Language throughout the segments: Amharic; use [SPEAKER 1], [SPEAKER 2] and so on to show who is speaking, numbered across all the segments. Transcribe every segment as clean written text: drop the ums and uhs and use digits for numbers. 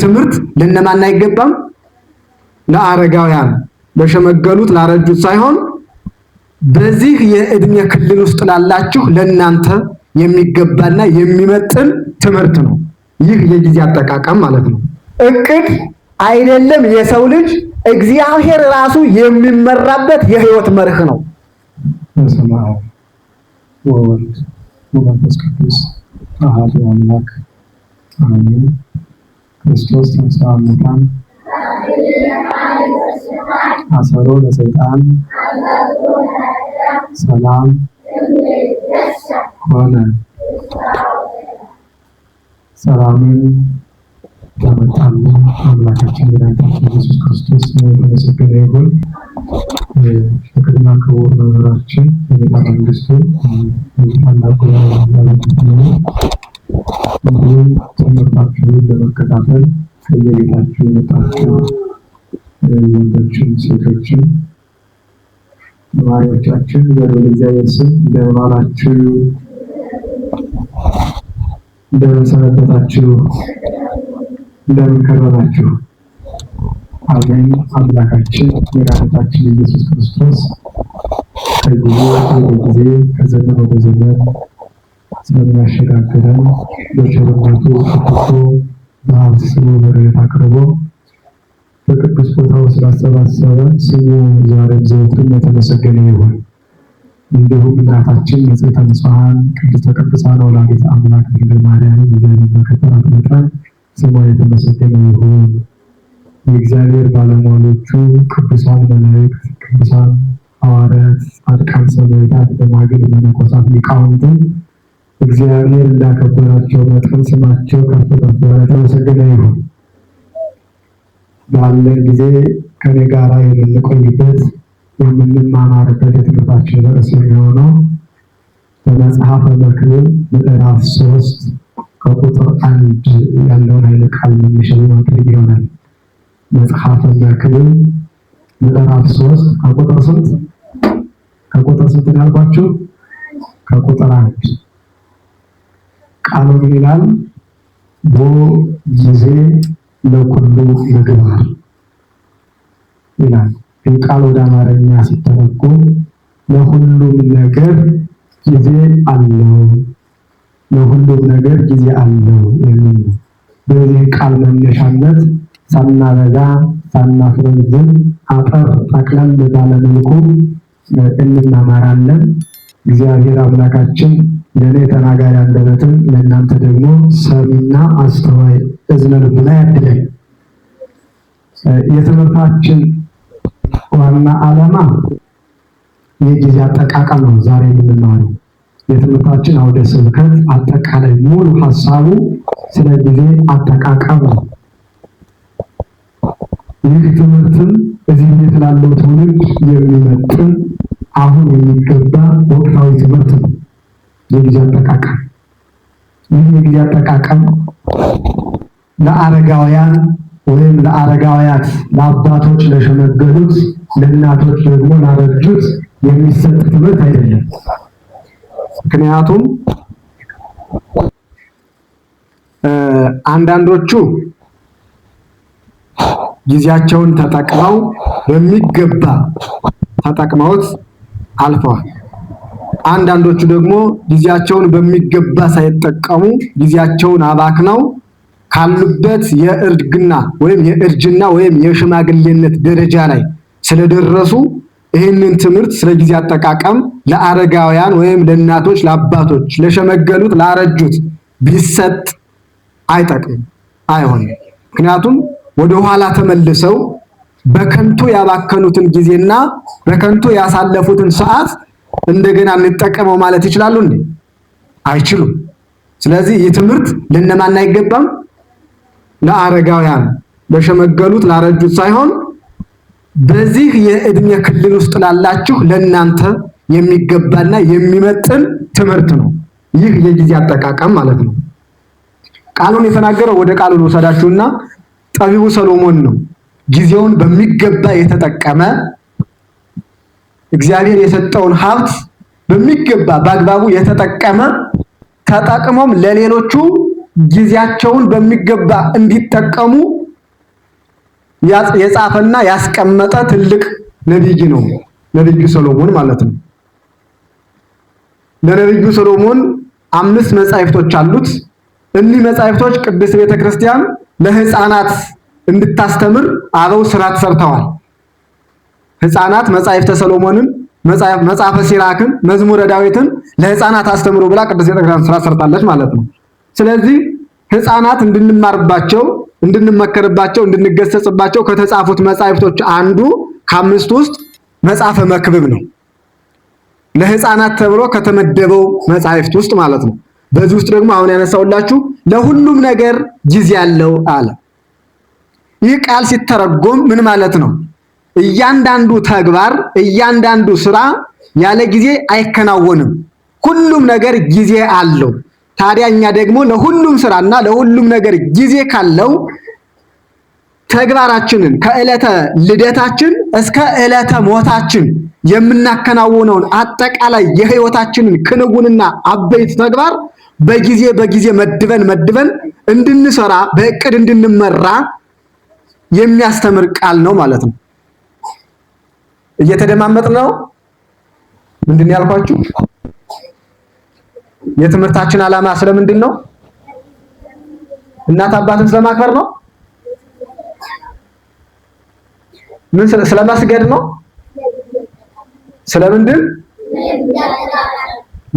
[SPEAKER 1] ትምህርት ለነማን አይገባም? ለአረጋውያን ለሸመገሉት ላረጁት ሳይሆን በዚህ የእድሜ ክልል ውስጥ ላላችሁ ለናንተ የሚገባና የሚመጥን ትምህርት ነው። ይህ የጊዜ አጠቃቀም ማለት ነው። እቅድ አይደለም የሰው ልጅ እግዚአብሔር ራሱ የሚመራበት የህይወት መርህ ነው።
[SPEAKER 2] በስመ አብ ወወልድ ወመንፈስ ቅዱስ አሐዱ አምላክ አሜን። ክርስቶስ ተንሥአ እሙታን አሰሮ ለሰይጣን ሰላም ሆነ። ሰላምን ያመጣልን አምላካችን መድኃኒታችን ኢየሱስ ክርስቶስ ስሙ የተመሰገነ ይሁን። ፍቅርና ክቡር መምህራችን የጌታ መንግስቱ ታላቁ ነው። እንዲሁም ትምህርታችሁን ለመከታተል ከየቤታችሁ የመጣችሁ ወንዶችም ሴቶችም ተማሪዎቻችን በልዑል እግዚአብሔር ስም እንደምን ዋላችሁ? እንደምን ሰነበታችሁ? እንደምን ከረማችሁ? አሜን። አምላካችን መድኃኒታችን ኢየሱስ ክርስቶስ ከጊዜ ወደ ጊዜ ከዘመን ወደ ዘመን ስለሚያሸጋግረን በቸርነቱ ጠብቆ በሀብት ስሙ በረከት አቅርቦ በቅዱስ ቦታው ስላሰባሰበን ስሙ ዛሬም ዘወትርም የተመሰገነ ይሁን። እንዲሁም እናታችን ንጽሕተ ንጹሐን ቅድስተ ቅዱሳን ወላዲተ አምላክ ድንግል ማርያም ይዘን በከበራት መጠን ስሟ የተመሰገነ ይሁን። የእግዚአብሔር ባለሟሎቹ ቅዱሳን መላእክት፣ ቅዱሳን ሐዋርያት፣ ጻድቃን፣ ሰማዕታት፣ ደናግል፣ መነኮሳት፣ ሊቃውንት እግዚአብሔር እንዳከበራቸው መጠን ስማቸው ከፍ ከፍ ያለ የተመሰገነ ይሁን። ባለን ጊዜ ከኔ ጋራ የምንቆይበት የምንማማርበት የትምህርታችን ርዕስ የሚሆነው በመጽሐፈ መክብብ ምዕራፍ 3 ከቁጥር 1 ያለውን ኃይለ ቃል መነሻ በማድረግ ይሆናል። መጽሐፈ መክብብ ምዕራፍ 3 ከቁጥር ስንት? ከቁጥር ስንት ያልኳችሁ? ከቁጥር 1 ቃሉ ይላል ቦ ጊዜ ለኩሉ ምግባር ይላል። ይህ ቃል ወደ አማርኛ ሲተረጎም ለሁሉም ነገር ጊዜ አለው፣ ለሁሉም ነገር ጊዜ አለው የሚል ነው። በዚህ ቃል መነሻነት ሳናበዛ ሳናፍረዝም አጠር ጠቅለል ባለ መልኩ እንማማራለን። እግዚአብሔር አምላካችን ለኔ ተናጋሪ አንደበትን ለእናንተ ደግሞ ሰሚና አስተዋይ እዝነ ልቡና ያድለን። የትምህርታችን ዋና ዓላማ የጊዜ አጠቃቀም ነው። ዛሬ የምንማረው የትምህርታችን አውደ ስብከት አጠቃላይ ሙሉ ሀሳቡ ስለ ጊዜ አጠቃቀም ነው። ይህ ትምህርትም እዚህ ቤት ላለው ትውልድ የሚመጥን አሁን የሚገባ ወቅታዊ ትምህርት ነው። የጊዜ አጠቃቀም ይህ የጊዜ አጠቃቀም ለአረጋውያን ወይም ለአረጋውያት፣ ለአባቶች ለሸመገሉት፣ ለእናቶች ደግሞ ላረጁት የሚሰጥ ትምህርት አይደለም። ምክንያቱም አንዳንዶቹ ጊዜያቸውን ተጠቅመው በሚገባ ተጠቅመውት አልፈዋል። አንዳንዶቹ ደግሞ ጊዜያቸውን በሚገባ ሳይጠቀሙ ጊዜያቸውን አባክነው ካሉበት የእርግና ወይም የእርጅና ወይም የሽማግሌነት ደረጃ ላይ ስለደረሱ ይህንን ትምህርት ስለ ጊዜ አጠቃቀም ለአረጋውያን ወይም ለእናቶች፣ ለአባቶች፣ ለሸመገሉት፣ ላረጁት ቢሰጥ አይጠቅም፣ አይሆንም። ምክንያቱም ወደ ኋላ ተመልሰው በከንቱ ያባከኑትን ጊዜና በከንቱ ያሳለፉትን ሰዓት እንደገና እንጠቀመው ማለት ይችላሉ እንዴ? አይችሉም። ስለዚህ ይህ ትምህርት ለነማን አይገባም? ለአረጋውያን፣ ለሸመገሉት፣ ላረጁት ሳይሆን በዚህ የእድሜ ክልል ውስጥ ላላችሁ ለናንተ የሚገባና የሚመጥን ትምህርት ነው። ይህ የጊዜ አጠቃቀም ማለት ነው። ቃሉን የተናገረው ወደ ቃሉ ልውሰዳችሁና ጠቢቡ ሰሎሞን ነው። ጊዜውን በሚገባ የተጠቀመ እግዚአብሔር የሰጠውን ሀብት በሚገባ በአግባቡ የተጠቀመ ተጠቅሞም ለሌሎቹ
[SPEAKER 1] ጊዜያቸውን በሚገባ እንዲጠቀሙ የጻፈና ያስቀመጠ ትልቅ ነብይ ነው ነብዩ ሰሎሞን ማለት ነው። ለነብዩ ሰሎሞን 5 መጻሕፍቶች አሉት። እኒህ መጻሕፍቶች ቅድስት ቤተክርስቲያን ለሕፃናት እንድታስተምር አበው ስርዓት ሰርተዋል። ሕፃናት መጻሕፍተ ሰሎሞንን፣ መጽሐፈ ሲራክን፣ መዝሙረ ዳዊትን ለሕፃናት አስተምሩ ብላ ቅድስት ቤተክርስቲያን ስርዓት ሰርታለች ማለት ነው። ስለዚህ ሕፃናት እንድንማርባቸው፣ እንድንመከርባቸው፣ እንድንገሰጽባቸው ከተጻፉት መጻሕፍቶች አንዱ ከ5 ውስጥ መጽሐፈ መክብብ ነው። ለሕፃናት ተብሎ ከተመደበው መጻሕፍት ውስጥ ማለት ነው። በዚህ ውስጥ ደግሞ አሁን ያነሳውላችሁ ለሁሉም ነገር ጊዜ ያለው አለ። ይህ ቃል ሲተረጎም ምን ማለት ነው? እያንዳንዱ ተግባር፣ እያንዳንዱ ስራ ያለ ጊዜ አይከናወንም። ሁሉም ነገር ጊዜ አለው። ታዲያ እኛ ደግሞ ለሁሉም ስራና ለሁሉም ነገር ጊዜ ካለው ተግባራችንን ከዕለተ ልደታችን እስከ ዕለተ ሞታችን የምናከናውነውን አጠቃላይ የህይወታችንን ክንውንና አበይት ተግባር በጊዜ መድበን እንድንሰራ በእቅድ እንድንመራ የሚያስተምር ቃል ነው ማለት ነው። እየተደማመጥ ነው። ምንድን ያልኳችሁ የትምህርታችን ዓላማ ስለምንድን ነው? እናት አባትን ስለማክበር ነው? ምን ስለማስገድ ነው? ስለምንድን?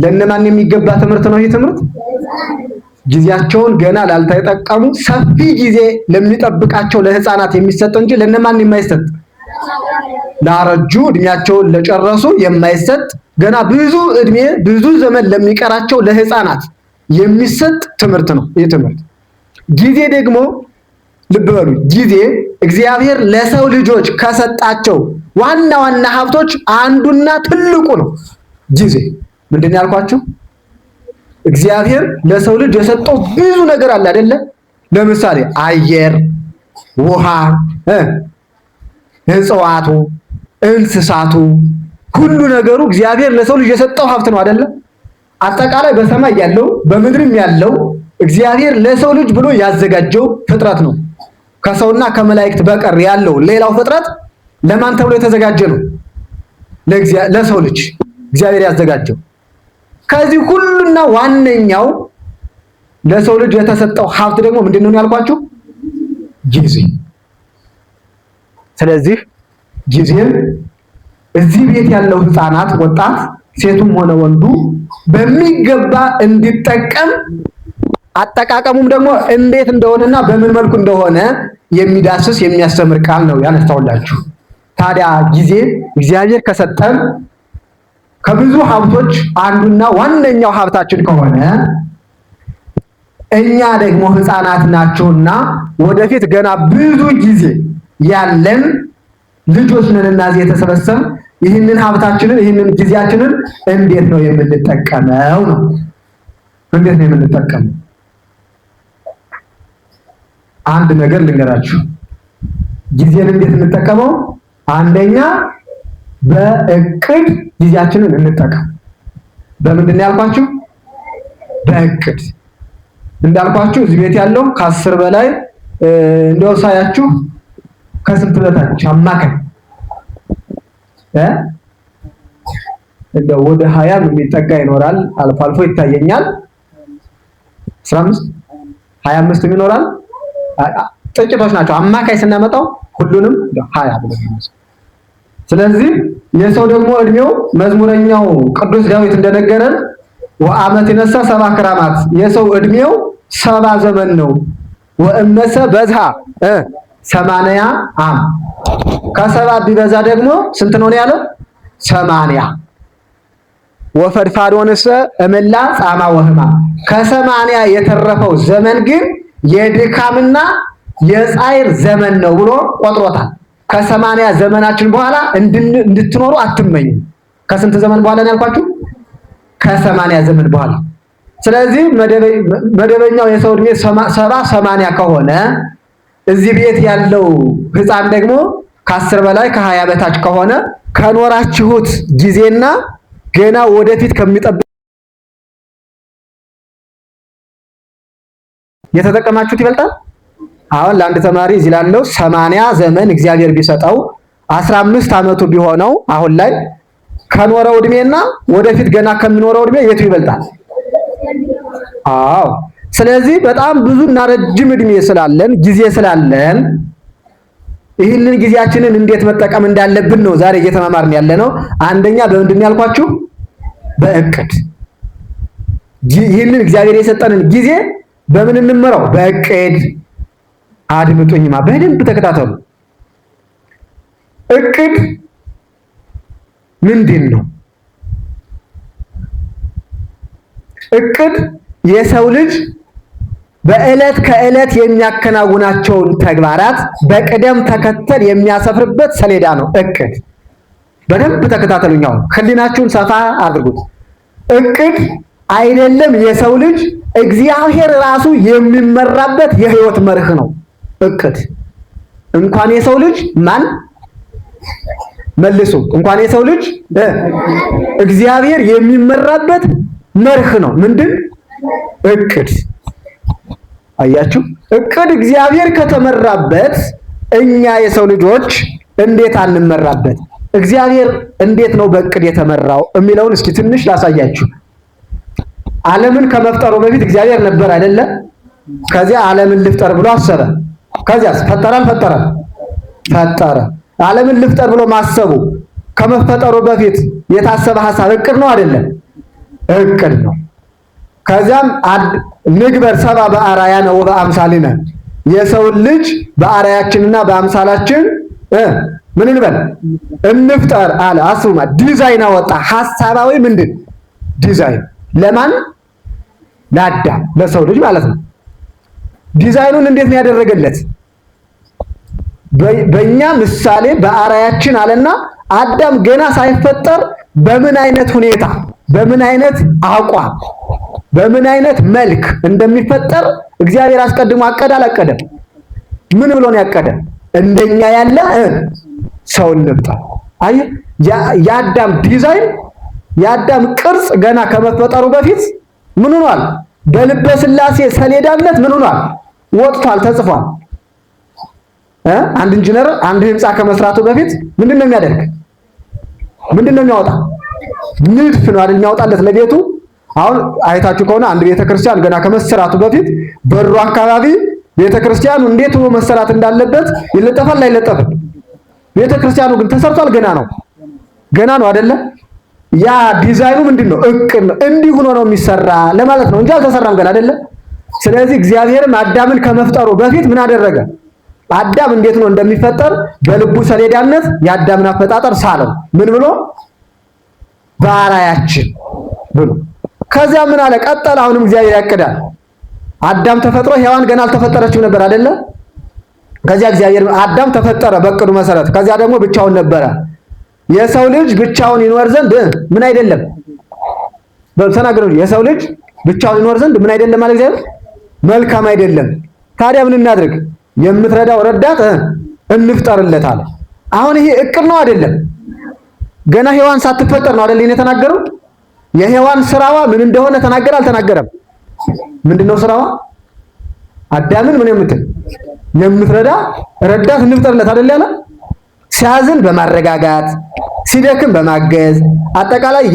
[SPEAKER 1] ለነማን የሚገባ ትምህርት ነው ይህ ትምህርት? ጊዜያቸውን ገና ላልተጠቀሙ ሰፊ ጊዜ ለሚጠብቃቸው ለሕፃናት የሚሰጥ እንጂ ለነማን የማይሰጥ፣ ላረጁ እድሜያቸውን ለጨረሱ የማይሰጥ፣ ገና ብዙ እድሜ ብዙ ዘመን ለሚቀራቸው ለሕፃናት የሚሰጥ ትምህርት ነው ይህ ትምህርት። ጊዜ ደግሞ ልብ በሉ፣ ጊዜ እግዚአብሔር ለሰው ልጆች ከሰጣቸው ዋና ዋና ሀብቶች አንዱና ትልቁ ነው። ጊዜ ምንድን ያልኳችሁ? እግዚአብሔር ለሰው ልጅ የሰጠው ብዙ ነገር አለ አይደለ? ለምሳሌ አየር፣ ውሃ፣ እጽዋቱ፣ እንስሳቱ፣ ሁሉ ነገሩ እግዚአብሔር ለሰው ልጅ የሰጠው ሀብት ነው አይደለ? አጠቃላይ በሰማይ ያለው በምድርም ያለው እግዚአብሔር ለሰው ልጅ ብሎ ያዘጋጀው ፍጥረት ነው። ከሰውና ከመላእክት በቀር ያለው ሌላው ፍጥረት ለማን ተብሎ የተዘጋጀ ነው? ለሰው ልጅ እግዚአብሔር ያዘጋጀው። ከዚህ ሁሉና ዋነኛው ለሰው ልጅ የተሰጠው ሀብት ደግሞ ምንድነው ያልኳችሁ? ጊዜ። ስለዚህ ጊዜን እዚህ ቤት ያለው ሕፃናት፣ ወጣት፣ ሴቱም ሆነ ወንዱ በሚገባ እንዲጠቀም አጠቃቀሙም ደግሞ እንዴት እንደሆነና በምን መልኩ እንደሆነ የሚዳስስ የሚያስተምር ቃል ነው ያነሳውላችሁ። ታዲያ ጊዜ እግዚአብሔር ከሰጠን ከብዙ ሀብቶች አንዱና ዋነኛው ሀብታችን ከሆነ እኛ ደግሞ ሕፃናት ናቸውና ወደፊት ገና ብዙ ጊዜ ያለን ልጆች ነንና እዚህ የተሰበሰብን ይህንን ሀብታችንን ይህንን ጊዜያችንን እንዴት ነው የምንጠቀመው ነው። እንዴት ነው የምንጠቀመው? አንድ ነገር ልንገራችሁ። ጊዜን እንዴት እንጠቀመው? አንደኛ በእቅድ ጊዜያችንን እንጠቀም። በምንድን ያልኳችሁ? በእቅድ እንዳልኳችሁ እዚህ ቤት ያለው ከ10 በላይ እንደው ሳያችሁ ከስንት በታች አማካይ እንደው ወደ 20 የሚጠጋ ይኖራል። አልፎ አልፎ ይታየኛል 15 25 ይኖራል። ጥቂቶች ናቸው። አማካይ ስናመጣው ሁሉንም 20 ብለን። ስለዚህ የሰው ደግሞ እድሜው መዝሙረኛው ቅዱስ ዳዊት እንደነገረን ወአመት ይነሳ 70 ክራማት፣ የሰው እድሜው 70 ዘመን ነው። ወእመሰ በዝሃ 80 ዓም፣ ከ70 ቢበዛ ደግሞ ስንት ነው ያለው? 80። ወፈድፋዶንሰ እምላ ጻማ ወህማ፣ ከ80 የተረፈው ዘመን ግን የድካምና የጻይር ዘመን ነው ብሎ ቆጥሮታል። ከ80 ዘመናችን በኋላ እንድትኖሩ አትመኙ። ከስንት ዘመን በኋላ ነው ያልኳችሁ? ከ80 ዘመን በኋላ። ስለዚህ መደበኛው የሰው እድሜ 70-80 ከሆነ እዚህ ቤት ያለው ሕፃን ደግሞ ከ10 በላይ ከ20 በታች ከሆነ ከኖራችሁት ጊዜና ገና ወደፊት ከሚጠብቅ የተጠቀማችሁት ይበልጣል። አሁን ለአንድ ተማሪ እዚህ ላለው 80 ዘመን እግዚአብሔር ቢሰጠው 15 ዓመቱ ቢሆነው አሁን ላይ ከኖረው እድሜና ወደፊት ገና ከሚኖረው እድሜ የቱ ይበልጣል? አዎ። ስለዚህ በጣም ብዙና ረጅም እድሜ ስላለን ጊዜ ስላለን ይህንን ጊዜያችንን እንዴት መጠቀም እንዳለብን ነው ዛሬ እየተማማርን ያለነው። አንደኛ በምንድን ያልኳችሁ? በእቅድ። ይህንን እግዚአብሔር የሰጠንን ጊዜ በምን እንመራው? በእቅድ። አድምጡኝማ በደንብ ተከታተሉ። እቅድ ምንድን ነው? እቅድ የሰው ልጅ በዕለት ከዕለት የሚያከናውናቸውን ተግባራት በቅደም ተከተል የሚያሰፍርበት ሰሌዳ ነው። እቅድ በደንብ ተከታተሉኝ። አሁን ህሊናችሁን ሰፋ አድርጉት። እቅድ አይደለም የሰው ልጅ እግዚአብሔር ራሱ የሚመራበት የህይወት መርህ ነው። እቅድ እንኳን የሰው ልጅ ማን መልሱ፣ እንኳን የሰው ልጅ እግዚአብሔር የሚመራበት መርህ ነው። ምንድን? እቅድ። አያችሁ፣ እቅድ እግዚአብሔር ከተመራበት እኛ የሰው ልጆች እንዴት አንመራበት? እግዚአብሔር እንዴት ነው በእቅድ የተመራው የሚለውን እስኪ ትንሽ ላሳያችሁ። ዓለምን ከመፍጠሩ በፊት እግዚአብሔር ነበር አይደለ? ከዚያ ዓለምን ልፍጠር ብሎ አሰበ። ከዚያስ ፈጠረ አልፈጠረም? ፈጠረ። ዓለምን ልፍጠር ብሎ ማሰቡ ከመፈጠሩ በፊት የታሰበ ሐሳብ እቅድ ነው አይደለም? እቅድ ነው። ከዚያም ንግበር ሰብአ በአርአያነ ወበአምሳሊነ፣ የሰው ልጅ በአርአያችንና በአምሳላችን ምን እንበል እንፍጠር አለ። አስቡማ፣ ዲዛይን አወጣ። ሐሳባዊ ምንድን ዲዛይን ለማን? ለአዳም፣ ለሰው ልጅ ማለት ነው። ዲዛይኑን እንዴት ነው ያደረገለት? በእኛ ምሳሌ በአርአያችን አለና አዳም ገና ሳይፈጠር በምን አይነት ሁኔታ፣ በምን አይነት አቋም፣ በምን አይነት መልክ እንደሚፈጠር እግዚአብሔር አስቀድሞ አቀደ አላቀደም? ምን ብሎ ነው ያቀደ? እንደኛ ያለ ሰው እንፍጠር። አይ የአዳም ዲዛይን፣ የአዳም ቅርጽ ገና ከመፈጠሩ በፊት ምን ሆኗል? በልበ ሥላሴ ሰሌዳነት ምን ሆኗል? ወጥቷል፣ ተጽፏል። አንድ ኢንጂነር አንድ ህንፃ ከመስራቱ በፊት ምንድን ነው የሚያደርግ? ምንድን ነው የሚያወጣ? ንድፍ ነው አይደል የሚያወጣለት ለቤቱ። አሁን አይታችሁ ከሆነ አንድ ቤተክርስቲያን ገና ከመሰራቱ በፊት በሩ አካባቢ ቤተክርስቲያኑ እንዴት ሆኖ መሰራት እንዳለበት ይለጠፋል አይለጠፍም? ቤተክርስቲያኑ ግን ተሰርቷል፣ ገና ነው። ገና ነው አይደለ? ያ ዲዛይኑ ምንድን ነው? እቅድ ነው። እንዲህ ሆኖ ነው የሚሰራ ለማለት ነው እንጂ አልተሰራም ገና አይደለ? ስለዚህ እግዚአብሔርም አዳምን ከመፍጠሩ በፊት ምን አደረገ? አዳም እንዴት ነው እንደሚፈጠር በልቡ ሰሌዳነት የአዳምን አፈጣጠር ሳለው። ምን ብሎ? በአርአያችን ብሎ። ከዚያ ምን አለ? ቀጠለ። አሁንም እግዚአብሔር ያቅዳል። አዳም ተፈጥሮ ሔዋን ገና አልተፈጠረችም ነበር አይደለ? ከዚያ እግዚአብሔር አዳም ተፈጠረ በእቅዱ መሰረት። ከዚያ ደግሞ ብቻውን ነበረ። የሰው ልጅ ብቻውን ይኖር ዘንድ ምን አይደለም? በተናገሩ የሰው ልጅ ብቻውን ይኖር ዘንድ ምን አይደለም ማለት እግዚአብሔር መልካም አይደለም። ታዲያ ምን እናድርግ? የምትረዳው ረዳት እንፍጠርለት አለ። አሁን ይሄ እቅድ ነው አይደለም? ገና ሔዋን ሳትፈጠር ነው አይደል የተናገረው? የሔዋን ስራዋ ምን እንደሆነ ተናገረ አልተናገረም? ምንድነው ስራዋ? አዳምን ምን የምትረዳ ረዳት እንፍጠርለት አይደል ያለ? ሲያዝን በማረጋጋት ሲደክም በማገዝ አጠቃላይ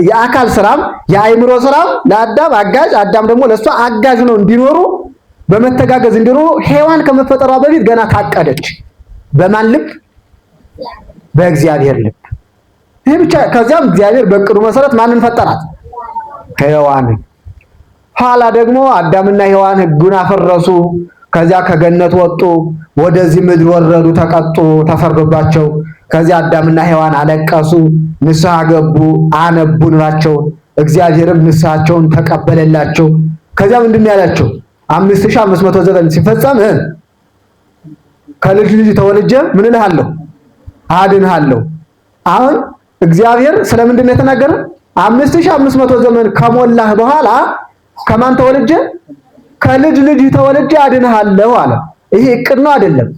[SPEAKER 1] የአካል ስራም የአእምሮ ስራም ለአዳም አጋዥ፣ አዳም ደግሞ ለሷ አጋዥ ነው እንዲኖሩ በመተጋገዝ እንዲኖሩ ሔዋን ከመፈጠሯ በፊት ገና ታቀደች። በማን ልብ? በእግዚአብሔር ልብ። ይሄ ብቻ። ከዚያም እግዚአብሔር በእቅዱ መሰረት ማንን ፈጠራት? ሔዋንን። ኋላ ደግሞ አዳምና ሔዋን ሕጉን አፈረሱ። ከዚያ ከገነት ወጡ፣ ወደዚህ ምድር ወረዱ፣ ተቀጡ፣ ተፈርዶባቸው። ከዚያ አዳምና ሔዋን አለቀሱ፣ ንስሐ ገቡ፣ አነቡ እንባቸውን። እግዚአብሔርም ንስሐቸውን ተቀበለላቸው። ከዚያ ምንድን ነው ያላቸው? 5500 ዘመን ሲፈጸም ከልጅ ልጅ ተወልጄ ምን እልሃለሁ? አድንሃለሁ። አሁን እግዚአብሔር ስለምንድን ነው የተናገረ? 5500 ዘመን ከሞላህ በኋላ ከማን ተወልጄ? ከልጅ ልጅ ተወልጄ አድንሃለሁ አለ። ይሄ እቅድ ነው አይደለም?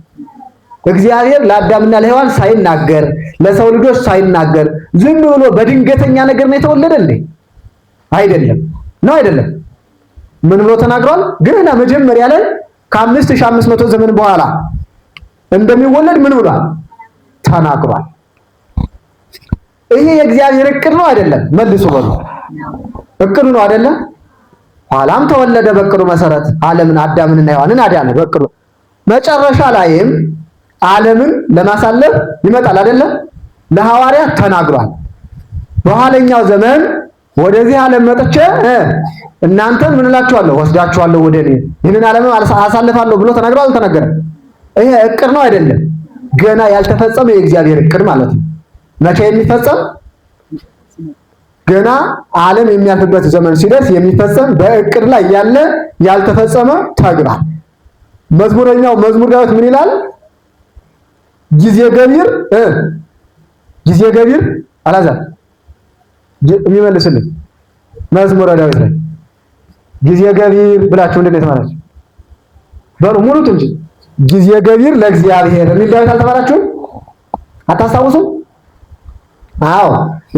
[SPEAKER 1] እግዚአብሔር ለአዳምና ለሔዋን ሳይናገር ለሰው ልጆች ሳይናገር ዝም ብሎ በድንገተኛ ነገር ነው የተወለደ እንዴ? አይደለም። ነው አይደለም? ምን ብሎ ተናግሯል? ገና መጀመሪያ ላይ ከ5500 ዘመን በኋላ እንደሚወለድ ምን ብሏል? ተናግሯል። ይሄ የእግዚአብሔር እቅድ ነው አይደለም? መልሱ በሉ። እቅዱ ነው አይደለም? ኋላም ተወለደ በእቅዱ መሰረት ዓለምን አዳምንና ሔዋንን አዳነ በእቅዱ። መጨረሻ ላይም ዓለምን ለማሳለፍ ይመጣል አይደለም? ለሐዋርያት ተናግሯል። በኋለኛው ዘመን ወደዚህ ዓለም መጥቼ እናንተን ምን እላችኋለሁ? ወስዳችኋለሁ ወደ እኔ፣ ይህንን ዓለም አሳልፋለሁ ብሎ ተናግሯል። አልተናገረም? ይሄ እቅድ ነው አይደለም? ገና ያልተፈጸመ የእግዚአብሔር እቅድ ማለት ነው። መቼ የሚፈጸም? ገና ዓለም የሚያልፍበት ዘመን ሲደርስ የሚፈጸም በእቅድ ላይ ያለ ያልተፈጸመ ተግባር። መዝሙረኛው መዝሙር ዳዊት ምን ይላል? ጊዜ ገቢር አላዛር የሚመልስልኝ መዝሙረ ዳዊት ላይ ጊዜ ገቢር ብላችሁ እንዴት ተማራችሁ? በሉ ሙሉት እንጂ ጊዜ ገቢር ለእግዚአብሔር የሚል ዳዊት አልተማራችሁም? አታስታውሱም? አዎ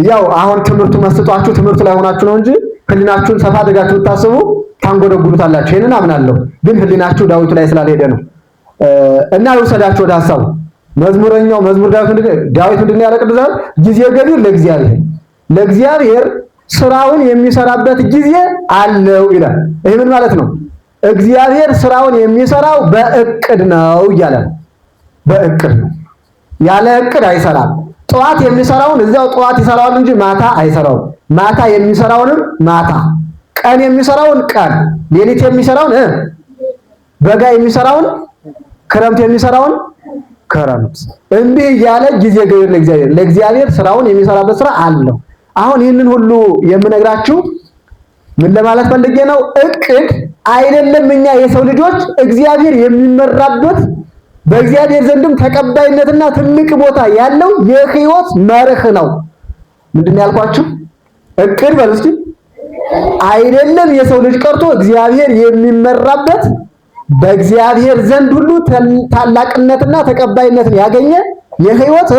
[SPEAKER 1] ያው አሁን ትምህርቱ መስጧችሁ ትምህርቱ ላይ ሆናችሁ ነው እንጂ ህሊናችሁን ሰፋ አድርጋችሁ ብታስቡ ታንጎደጉዱታላችሁ። ይሄንን አምናለሁ። ግን ህሊናችሁ ዳዊቱ ላይ ስላልሄደ ነው። እና ይወሰዳችሁ ወደ ሐሳቡ። መዝሙረኛው መዝሙር ዳዊት ምንድን ነው ያለ? ቅዱስ ዳዊት ጊዜ ገቢር ለእግዚአብሔር ስራውን የሚሰራበት ጊዜ አለው ይላል። ይሄ ምን ማለት ነው? እግዚአብሔር ስራውን የሚሰራው በእቅድ ነው እያለ ነው። በእቅድ ነው። ያለ እቅድ አይሰራም። ጠዋት የሚሰራውን እዚያው ጠዋት ይሰራዋል እንጂ ማታ አይሰራውም። ማታ የሚሰራውንም ማታ፣ ቀን የሚሰራውን ቀን፣ ሌሊት የሚሰራውን በጋ የሚሰራውን ክረምት የሚሰራውን ክረምት፣ እንዲህ እያለ ጊዜ ገቢር ለእግዚአብሔር ስራውን የሚሰራበት ስራ አለው። አሁን ይህንን ሁሉ የምነግራችሁ ምን ለማለት ፈልጌ ነው? እቅድ አይደለም እኛ የሰው ልጆች እግዚአብሔር የሚመራበት በእግዚአብሔር ዘንድም ተቀባይነትና ትልቅ ቦታ ያለው የህይወት መርህ ነው። ምንድን ያልኳችሁ? እቅድ በሉ እስኪ። አይደለም የሰው ልጅ ቀርቶ እግዚአብሔር የሚመራበት በእግዚአብሔር ዘንድ ሁሉ ታላቅነትና ተቀባይነትን ያገኘ የህይወት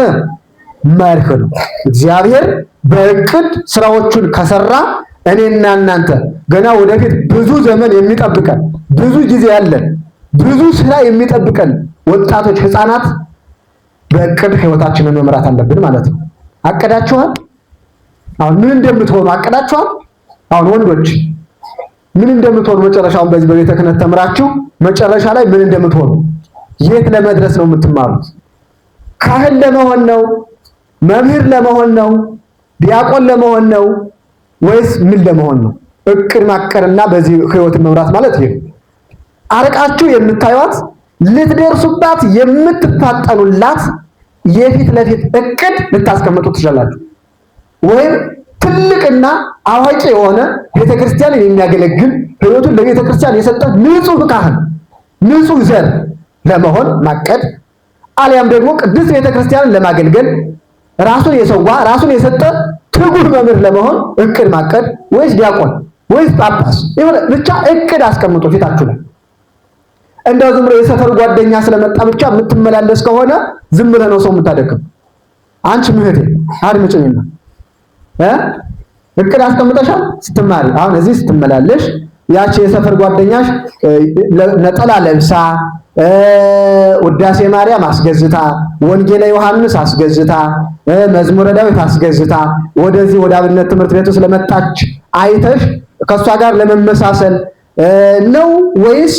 [SPEAKER 1] መርህ ነው። እግዚአብሔር በእቅድ ስራዎቹን ከሰራ እኔና እናንተ ገና ወደፊት ብዙ ዘመን የሚጠብቀን ብዙ ጊዜ ያለን ብዙ ስራ የሚጠብቀን ወጣቶች፣ ህፃናት በእቅድ ህይወታችንን መምራት አለብን ማለት ነው። አቀዳችኋል? አሁን ምን እንደምትሆኑ አቀዳችኋል? አሁን ወንዶች ምን እንደምትሆኑ መጨረሻውን በዚህ በቤተ ክህነት ተምራችሁ መጨረሻ ላይ ምን እንደምትሆኑ የት ለመድረስ ነው የምትማሩት? ካህን ለመሆን ነው? መምህር ለመሆን ነው? ዲያቆን ለመሆን ነው? ወይስ ምን ለመሆን ነው? እቅድ ማቀድና በዚህ ህይወትን መምራት ማለት ይሄ አርቃችሁ የምታዩት ልትደርሱባት የምትፋጠኑላት የፊት ለፊት እቅድ ልታስቀምጡ ትችላላችሁ። ወይም ትልቅና አዋቂ የሆነ ቤተክርስቲያንን የሚያገለግል ህይወቱን ለቤተክርስቲያን የሰጠ ንጹህ ካህን፣ ንጹህ ዘር ለመሆን ማቀድ፣ አሊያም ደግሞ ቅድስት ቤተክርስቲያንን ለማገልገል ራሱን የሰዋ ራሱን የሰጠ ትጉህ መምህር ለመሆን እቅድ ማቀድ፣ ወይስ ዲያቆን ወይስ ጳጳስ ይሁን ብቻ እቅድ አስቀምጡ ፊታችሁ ላይ። እንደው ዝም ብሎ የሰፈር ጓደኛ ስለመጣ ብቻ የምትመላለስ ከሆነ ዝም ብለህ ነው ሰው የምታደክም። አንቺ ምህቴ አድምጪኝና እቅድ አስቀምጠሻል ስትማሪ። አሁን እዚህ ስትመላለሽ ያቺ የሰፈር ጓደኛሽ ነጠላ ለብሳ ውዳሴ ማርያም አስገዝታ፣ ወንጌለ ዮሐንስ አስገዝታ፣ መዝሙረ ዳዊት አስገዝታ ወደዚህ ወደ አብነት ትምህርት ቤቱ ስለመጣች አይተሽ ከሷ ጋር ለመመሳሰል ነው ወይስ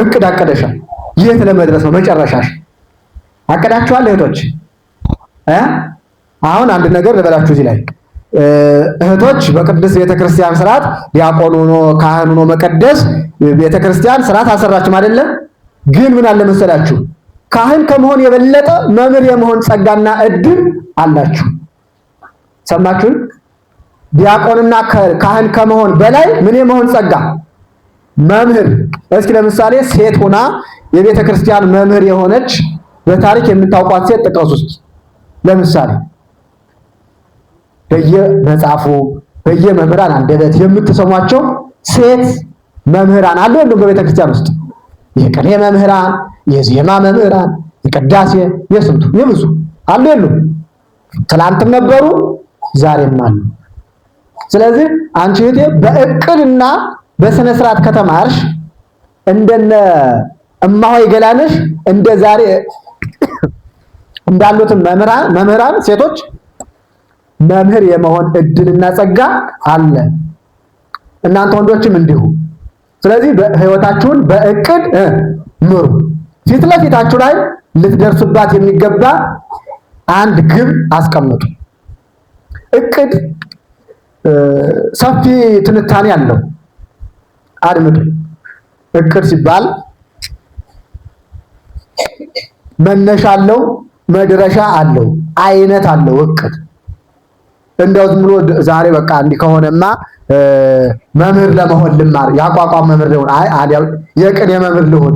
[SPEAKER 1] እቅድ አቀደሻል? የት ለመድረስ ነው መጨረሻሽ? አቀዳችኋል እህቶች? አሁን አንድ ነገር ልበላችሁ እዚህ ላይ እህቶች፣ በቅድስት ቤተክርስቲያን ስርዓት ዲያቆን ሆኖ ካህን ሆኖ መቀደስ ቤተክርስቲያን ስርዓት አሰራችም አይደለም? ግን ምን አለ መሰላችሁ? ካህን ከመሆን የበለጠ መምህር የመሆን ጸጋና እድል አላችሁ። ሰማችሁን? ዲያቆንና ካህን ከመሆን በላይ ምን የመሆን ጸጋ? መምህር። እስኪ ለምሳሌ ሴት ሆና የቤተ ክርስቲያን መምህር የሆነች በታሪክ የምታውቋት ሴት ጥቀሱ እስኪ። ለምሳሌ በየመጽሐፉ በየመምህራን አንደበት የምትሰሟቸው ሴት መምህራን አሉ የሉም? በቤተ ክርስቲያን ውስጥ የቅኔ መምህራን፣ የዜማ መምህራን፣ የቅዳሴ የስንቱ የብዙ አሉ የሉም? ትላንትም ነበሩ ዛሬም አሉ። ስለዚህ አንቺ እህቴ በእቅድና በስነ ስርዓት ከተማርሽ እንደነ እማሆይ ገላነሽ እንደ ዛሬ እንዳሉት መምህራን ሴቶች መምህር የመሆን እድልና ጸጋ አለ። እናንተ ወንዶችም እንዲሁ። ስለዚህ ህይወታችሁን በእቅድ ኑሩ። ፊት ለፊታችሁ ላይ ልትደርሱባት የሚገባ አንድ ግብ አስቀምጡ። እቅድ ሰፊ ትንታኔ አለው። አድምጡ። እቅድ ሲባል መነሻ አለው፣ መድረሻ አለው፣ አይነት አለው። እቅድ እንደው ዝም ብሎ ዛሬ በቃ እንዲህ ከሆነማ መምህር ለመሆን ልማር፣ ያቋቋም መምህር ልሆን፣ የቅኔ መምህር ልሆን፣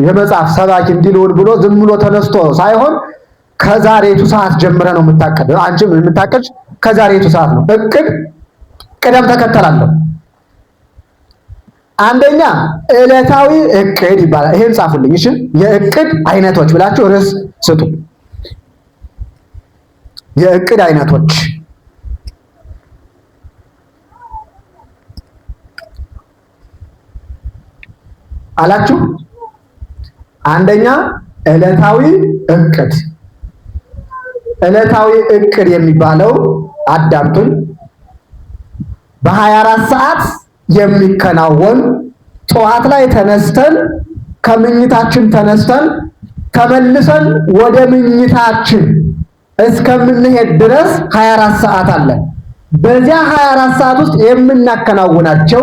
[SPEAKER 1] የመጽሐፍ ሰባኪ እንዲህ ልሆን ብሎ ዝም ብሎ ተነስቶ ሳይሆን ከዛሬቱ ሰዓት ጀምረ ነው የምታቀድ። አንቺም የምታቀድ ከዛሬቱ ሰዓት ነው። እቅድ ቅደም ተከተል አለው። አንደኛ ዕለታዊ እቅድ ይባላል። ይሄን ጻፉልኝ እሺ። የእቅድ አይነቶች ብላችሁ ርዕስ ስጡ። የእቅድ አይነቶች አላችሁ። አንደኛ ዕለታዊ እቅድ። ዕለታዊ እቅድ የሚባለው አዳምጡኝ፣ በ24 ሰዓት የሚከናወን ጠዋት ላይ ተነስተን ከምኝታችን ተነስተን ተመልሰን ወደ ምኝታችን እስከምንሄድ ድረስ 24 ሰዓት አለ። በዚያ 24 ሰዓት ውስጥ የምናከናውናቸው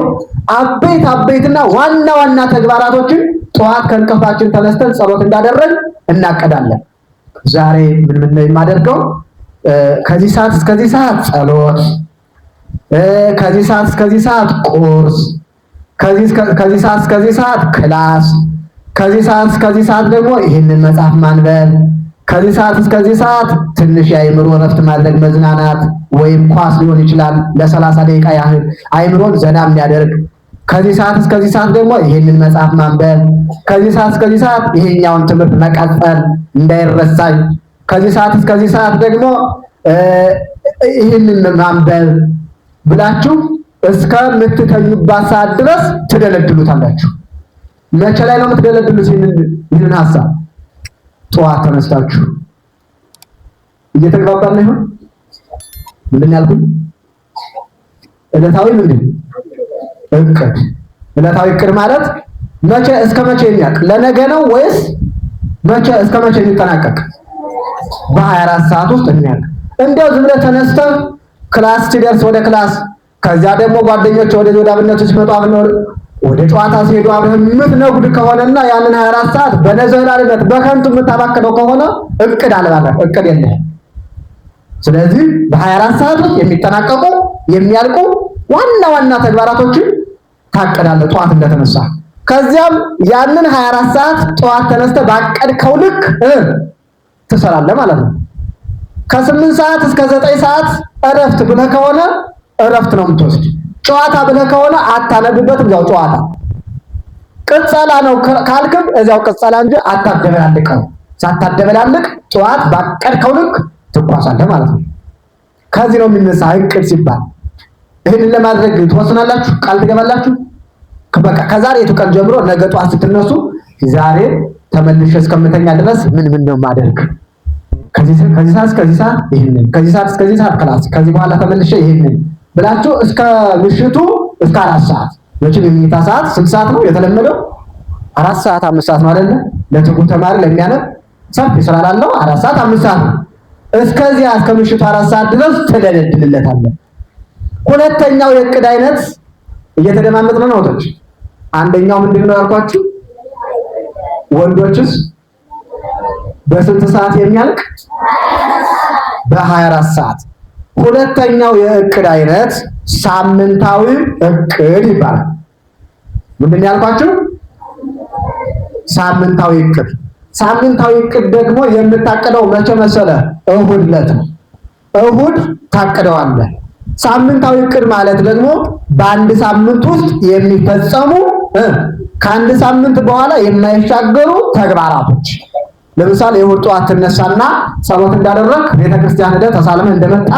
[SPEAKER 1] አበይትና ዋና ዋና ተግባራቶችን ጠዋት ከእንቅልፋችን ተነስተን ጸሎት እንዳደረግን እናቀዳለን። ዛሬ ምን ነው የማደርገው? ከዚህ ሰዓት እስከዚህ ሰዓት ጸሎት፣ ከዚህ ሰዓት እስከዚህ ሰዓት ቁርስ፣ ከዚህ ሰዓት እስከዚህ ሰዓት ክላስ፣ ከዚህ ሰዓት እስከዚህ ሰዓት ደግሞ ይህንን መጽሐፍ ማንበብ፣ ከዚህ ሰዓት እስከዚህ ሰዓት ትንሽ የአእምሮ እረፍት ማድረግ መዝናናት፣ ወይም ኳስ ሊሆን ይችላል ለ30 ደቂቃ ያህል አእምሮን ዘና የሚያደርግ፣ ከዚህ ሰዓት እስከዚህ ሰዓት ደግሞ ይህንን መጽሐፍ ማንበብ፣ ከዚህ ሰዓት እስከዚህ ሰዓት ይሄኛውን ትምህርት መቀጠል እንዳይረሳኝ፣ ከዚህ ሰዓት እስከዚህ ሰዓት ደግሞ ይህንን ማንበብ ብላችሁ እስከምትተኙባት ሰዓት ድረስ ትደለድሉታላችሁ። መቼ ላይ ነው የምትደለድሉት? ይህንን ሐሳብ ጠዋት ተነስታችሁ እየተግባባን ነው። ምንድን ያልኩኝ? ዕለታዊ ምንድን እቅድ። ዕለታዊ እቅድ ማለት መቼ እስከ መቼ የሚያልቅ ለነገ ነው ወይስ መቼ እስከ መቼ የሚጠናቀቅ? በ24 ሰዓት ውስጥ የሚያልቅ። እንደው ዝም ብለህ ተነስተህ ክላስ ሲደርስ ወደ ክላስ፣ ከዚያ ደግሞ ጓደኞች ወደ አብነቱ ሲመጡ ወደ ጨዋታ ሲሄዱ አብረህ የምትነጉድ ከሆነና ያንን 24 ሰዓት በነዘላልነት በከንቱ የምታባክነው ከሆነ እቅድ አልባለህ፣ እቅድ የለህም። ስለዚህ በ24 ሰዓት ውስጥ የሚጠናቀቁ የሚያልቁ ዋና ዋና ተግባራቶችን ታቀዳለህ ጠዋት እንደተነሳ። ከዚያም ያንን 24 ሰዓት ጠዋት ተነስተህ ባቀድከው ልክ ትሰራለህ ማለት ነው። ከ8 ሰዓት እስከ 9 ሰዓት እረፍት ብለህ ከሆነ እረፍት ነው የምትወስድ። ጨዋታ ብለህ ከሆነ አታነብበትም፣ እዛው ጨዋታ። ቅጸላ ነው ካልክም እዛው ቅጸላ እንጂ አታደበላልቀው። ሳታደበላልቅ ጠዋት ባቀድከው ልክ ትጓዛለህ ማለት ነው። ከዚህ ነው የሚነሳ እቅድ ሲባል። ይህንን ለማድረግ ትወስናላችሁ፣ ቃል ትገባላችሁ። በቃ ከዛሬቱ ቀን ጀምሮ ነገ ጠዋት ስትነሱ ዛሬ ተመልሼ እስከምተኛ ድረስ ምን ነው ማደርግ፣ ከዚህ ሰዓት እስከዚህ ሰዓት ይሄንን፣ ከዚህ ሰዓት እስከዚህ ሰዓት ክላስ፣ ከዚህ በኋላ ተመልሼ ይሄንን ብላችሁ እስከ ምሽቱ እስከ 4 ሰዓት። መቼም የምኝታ ሰዓት 6 ሰዓት ነው የተለመደው። 4 ሰዓት 5 ሰዓት ማለት ነው። ለትጉህ ተማሪ ለሚያነብ ሰፊ ስራ ላለው 4 ሰዓት 5 ሰዓት ነው። እስከዚያ እስከ ምሽቱ 4 ሰዓት ድረስ ትደለድልለታለህ። ሁለተኛው የእቅድ አይነት እየተደማመጥን ነው ወንዶች። አንደኛው ምንድነው ያልኳችሁ? ወንዶችስ በስንት ሰዓት የሚያልቅ? በ24 ሰዓት። ሁለተኛው የእቅድ አይነት ሳምንታዊ እቅድ ይባላል። ምንድነው ያልኳችሁ? ሳምንታዊ እቅድ። ሳምንታዊ እቅድ ደግሞ የምታቀደው መቼ መሰለህ? እሁድ ዕለት ነው። እሁድ ታቅደዋለህ። ሳምንታዊ እቅድ ማለት ደግሞ በአንድ ሳምንት ውስጥ የሚፈጸሙ ከአንድ ሳምንት በኋላ የማይሻገሩ ተግባራቶች። ለምሳሌ እሁድ ጠዋት ትነሳና ጸሎት እንዳደረግ ቤተክርስቲያን ሄደህ ተሳልመህ እንደመጣ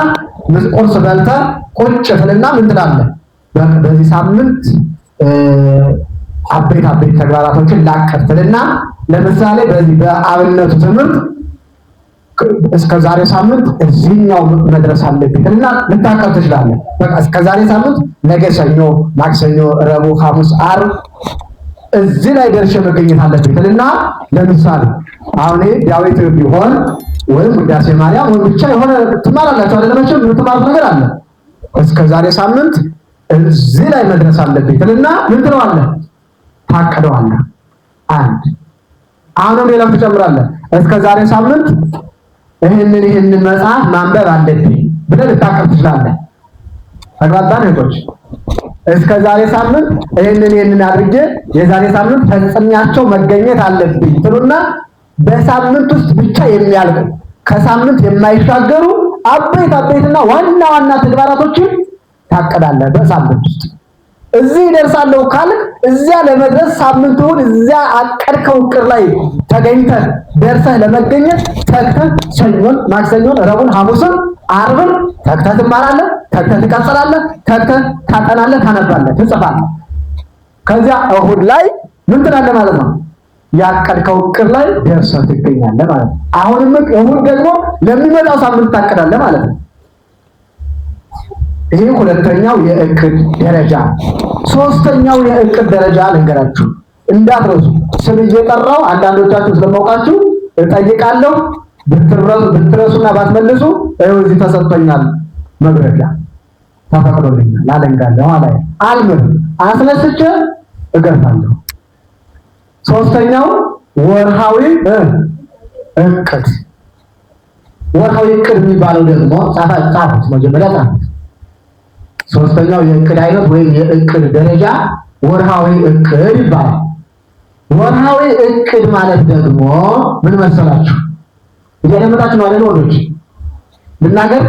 [SPEAKER 1] ቁርስ በልተህ ቁጭ ትልና ምን ትላለህ? በዚህ ሳምንት አበይት ተግባራቶችን ላቀርብልና ለምሳሌ በዚህ በአብነቱ ትምህርት እስከ ዛሬ ሳምንት እዚህኛው መድረስ አለብኝ እና ልታቀር ትችላለህ። በቃ እስከ ዛሬ ሳምንት ነገ ሰኞ፣ ማክሰኞ፣ ረቡዕ፣ ሐሙስ፣ ዓርብ እዚህ ላይ ደርሼ መገኘት አለብኝ እና ለምሳሌ አሁን ዳዊት ቢሆን ወይም ውዳሴ ማርያም ወይም ብቻ የሆነ ትማራላችሁ አይደል? መቼም የምትማሩት ነገር አለ። እስከ ዛሬ ሳምንት እዚህ ላይ መድረስ አለብኝ እና ምን ትለዋለህ? ታቀደዋለህ። አንድ አሁንም ሌላም ትጨምራለህ። እስከ ዛሬ ሳምንት ይህንን መጽሐፍ ማንበብ አለብኝ ብለህ ልታቀር ትችላለህ። ተግባባን እህቶች? እስከ ዛሬ ሳምንት ይህንን አድርጌ የዛሬ ሳምንት ፈጽሜያቸው መገኘት አለብኝ ትሉና በሳምንት ውስጥ ብቻ የሚያልቁ ከሳምንት የማይሻገሩ አበይትና ዋና ተግባራቶችን ታቀዳለህ። በሳምንት ውስጥ እዚህ ደርሳለሁ ካልክ እዚያ ለመድረስ ሳምንቱን እዚያ አቀድከው እቅድ ላይ ተገኝተህ ደርሰህ ለመገኘት ተግተህ ሰኞን፣ ማክሰኞን፣ ረቡዕን፣ ሐሙስን፣ ዓርብን ተግተህ ትማራለህ፣ ተግተህ ትቀጥላለህ፣ ተግተህ ታጠናለህ፣ ታነባለህ፣ ትጽፋለህ። ከዚያ እሁድ ላይ ምን ትላለህ ማለት ነው? ያቀድከው እቅድ ላይ ደርሰህ ትገኛለህ ማለት ነው። አሁንም እሁድ ደግሞ ለሚመጣው ሳምንት ታቀዳለህ ማለት ነው። ይሄ ሁለተኛው የእቅድ ደረጃ። ሶስተኛው የእቅድ ደረጃ ልንገራችሁ እንዳትረሱ። ስም እየጠራው አንዳንዶቻችሁ ስለማውቃችሁ እጠይቃለሁ። ብትረሱና ባትመልሱ ይኸው እዚህ ተሰጥቶኛል፣ መግረፊያ ተፈቅዶልኛል፣ አለንጋለሁ አላይ አልምር አስነስቼ እገርፋለሁ። ሶስተኛው ወርሃዊ እቅድ። ወርሃዊ እቅድ የሚባለው ደግሞ ጻፉት፣ መጀመሪያ ጻፉት። ሶስተኛው የእቅድ አይነት ወይም የእቅድ ደረጃ ወርሃዊ እቅድ ይባላል። ወርሃዊ እቅድ ማለት ደግሞ ምን መሰላችሁ? እያደመጣችሁ ነው አይደል? ወንዶች ልናገር፣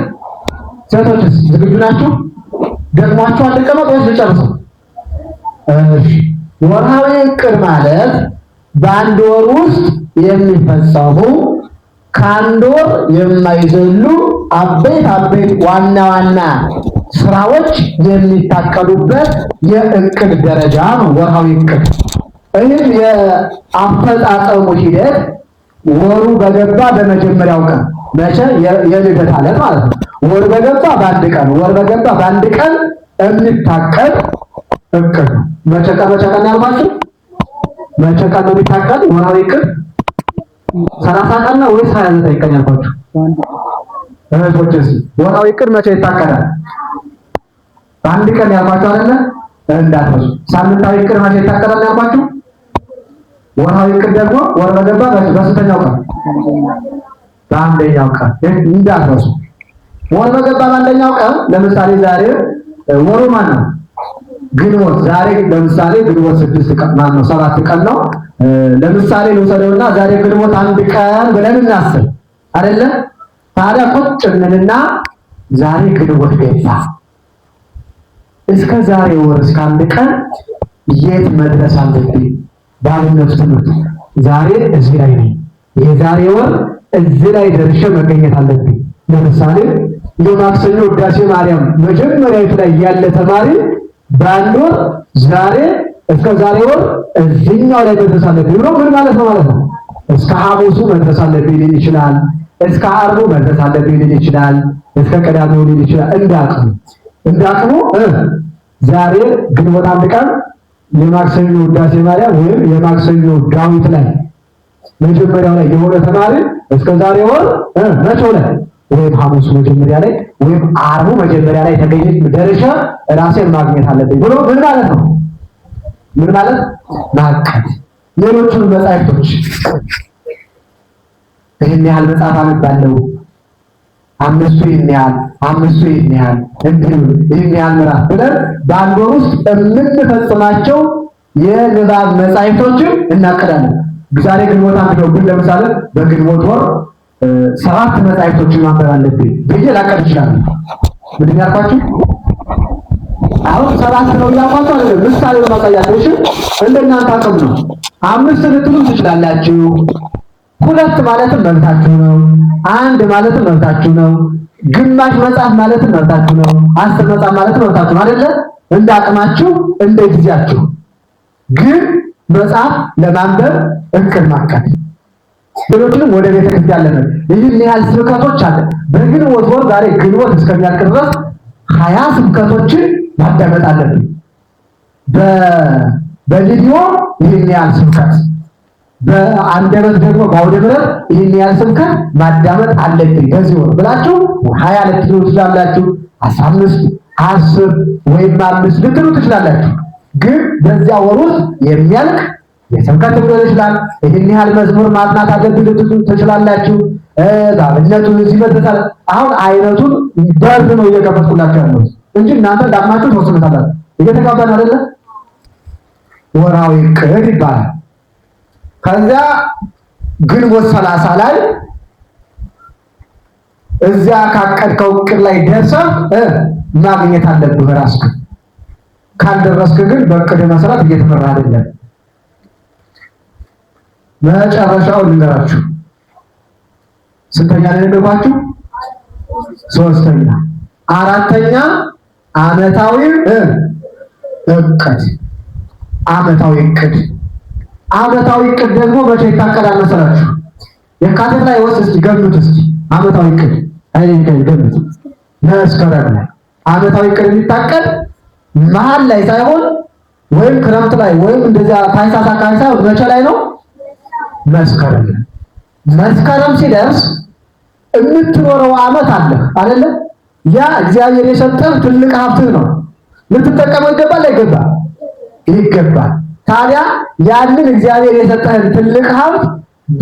[SPEAKER 1] ሴቶችስ ዝግጁ ናችሁ? ደግሟችሁ አልቀመጡ ወይስ ልጨርሰው? እሺ። ወርሃዊ እቅድ ማለት በአንድ ወር ውስጥ የሚፈጸሙ ከአንድ ወር የማይዘሉ አበይት ዋና ስራዎች የሚታቀዱበት የእቅድ ደረጃ ነው ወርሃዊ እቅድ። ይህም የአፈጻጸሙ ሂደት ወሩ በገባ በመጀመሪያው ቀን መቼ? የልደት ዕለት ማለት ነው። ወር በገባ በአንድ ቀን የሚታቀድ እቅድ ነው። መቼ ቀን ያልኳችሁ? መቼ ቀን ነው የሚታቀድ ወርሃዊ እቅድ? 30 ቀን ነው ወይስ 29 ቀን ያልኳችሁ? እህቶችስ ወርሃዊ እቅድ መቼ ይታቀዳል? አንድ ቀን ያልኳችሁ አይደለ? እንዳትረሱ። ሳምንታዊ እቅድ መቼ ይታቀዳል ያልኳችሁ? ወርሃዊ እቅድ ደግሞ ወር በገባ በስንተኛው ቀን? በአንደኛው ቀን። እንዳትረሱ። ወር በገባ በአንደኛው ቀን። ለምሳሌ ዛሬ ወሩ ማን ነው? ግንቦት። ዛሬ ለምሳሌ ግንቦት 6 ቀን ማን ነው? 7 ቀን ነው። ለምሳሌ ልውሰደውና ዛሬ ግንቦት 1 ቀን ብለን እናስብ አይደለ? ታዲያ ቁጭ እንልና ዛሬ ግንቦት ገባ፣ እስከ ዛሬ ወር እስከ 1 ቀን የት መድረስ አለብኝ? ባልነቱ ትምህርት ዛሬ እዚህ ላይ ነኝ፣ የዛሬ ወር እዚህ ላይ ደርሼ መገኘት አለብኝ። ለምሳሌ የማክሰኞ ውዳሴ ማርያም መጀመሪያው ላይ ያለ ተማሪ በአንድ ወር ዛሬ እስከ ዛሬ ወር እዚህኛው ላይ መድረስ አለብኝ ብሎ ምን ማለት ነው? እስከ ሐሙሱ መድረስ አለብኝ ሊል ይችላል። እስከ ዓርቡ መድረስ አለብኝ ሊል ይችላል። እስከ ቅዳሜው ሊል ይችላል። እንዳቅሙ ዛሬ ግንቦት 1 ቀን የማክሰኞ ውዳሴ ማርያም ወይም የማክሰኞ ዳዊት ላይ መጀመሪያው ላይ የሆነ ተማሪ እስከ ዛሬ ወር መቼው ላይ ወይም ሐሙሱ መጀመሪያ ላይ ወይም ዓርቡ መጀመሪያ ላይ ተገኘ ደረሻ ራሴን ማግኘት አለብኝ ብሎ ምን ማለት ነው? ምን ማለት ማቀድ። ሌሎቹን መጻሕፍቶች ይህን ያህል መጽሐፍ አነባለሁ፣ አምስቱ ይህን ያህል እንዲሁ ይህን ያህል ምዕራፍ ብለን በአንድ ወር ውስጥ የምንፈጽማቸው የንባብ መጻሕፍቶችን እናቅዳለን። ዛሬ ግንቦት 1 ነው፣ ግን ለምሳሌ በግንቦት ወር 7 መጻሕፍቶችን ማንበብ አለብኝ ብዬ ላቀድ እችላለሁ። ምንድን ያልኳችሁ? አሁን 7 ነው እያልኳችሁ አይደለም፣ ምሳሌ ለማሳያችሁ። እሺ፣ እንደናንተ አቅም ነው። 5 ልትሉ ትችላላችሁ። 2 ማለትም መብታችሁ ነው። 1 ማለትም መብታችሁ ነው። ግማሽ መጽሐፍ ማለትም መብታችሁ ነው። 10 መጽሐፍ ማለትም መብታችሁ ነው አይደለ? እንደ አቅማችሁ እንደ ጊዜያችሁ ግን መጽሐፍ ለማንበብ እቅድ ማቀድ ሌሎችንም ወደ ቤተ ክርስቲያን ለምን ይህን ያህል ስብከቶች አለ። በግንቦት ወር ዛሬ ግንቦት እስከሚያልቅ ድረስ 20 ስብከቶችን ማዳመጥ አለብን። በቪዲዮ ይህን ያህል ስብከት፣ በአንደበት ደግሞ በአውደ ምሕረት ይህን ያህል ስብከት ማዳመጥ አለብን በዚህ ወር ብላችሁ 20 ልትሉ ትችላላችሁ። 15 10 ወይም 5 ልትሉ ትችላላችሁ። ግን በዚያ ወር ውስጥ የሚያልቅ የስብከት ሊሆን ይችላል። ይህን ያህል መዝሙር ማጥናት አለብን ልትሉ ትችላላችሁ። ዛብነቱ እዚህ መጥተታል። አሁን አይነቱን በር ነው እየከፈትኩላችሁ ያለው እንጂ እናንተ ዳማችሁ ተወስኑታላችሁ። እየተጋባን አይደለ? ወራዊ ዕቅድ ይባላል። ከዚያ ግንቦት 30 ላይ እዚያ ካቀድከው ዕቅድ ላይ ደርሰህ ማግኘት አለብህ ራስህ። ካልደረስክ ግን በዕቅድ መሰረት እየተመራ አይደለም። መጨረሻው ልንገራችሁ። ስንተኛ ላይ ነገርኳችሁ? 3ኛ። 4ኛ ዓመታዊ ዕቅድ። ዓመታዊ ዕቅድ ደግሞ መቼ ይታቀዳል መሰላችሁ? የካቲት ላይ እስኪ ገምቱ እስኪ ዓመታዊ ዕቅድ ገምቱ። መስከረም ላይ ዓመታዊ ዕቅድ የሚታቀድ መሀል ላይ ሳይሆን ወይም ክረምት ላይ ወይም እንደዚያ ታህሳስ አካባቢ ሳይሆን መቼ ላይ ነው? መስከረም። መስከረም ሲደርስ የምትኖረው ዓመት አለ አይደለ? ያ እግዚአብሔር የሰጠህ ትልቅ ሀብትህ ነው። ልትጠቀመው ይገባል አይገባም? ይገባል። ታዲያ ያንን እግዚአብሔር የሰጠህን ትልቅ ሀብት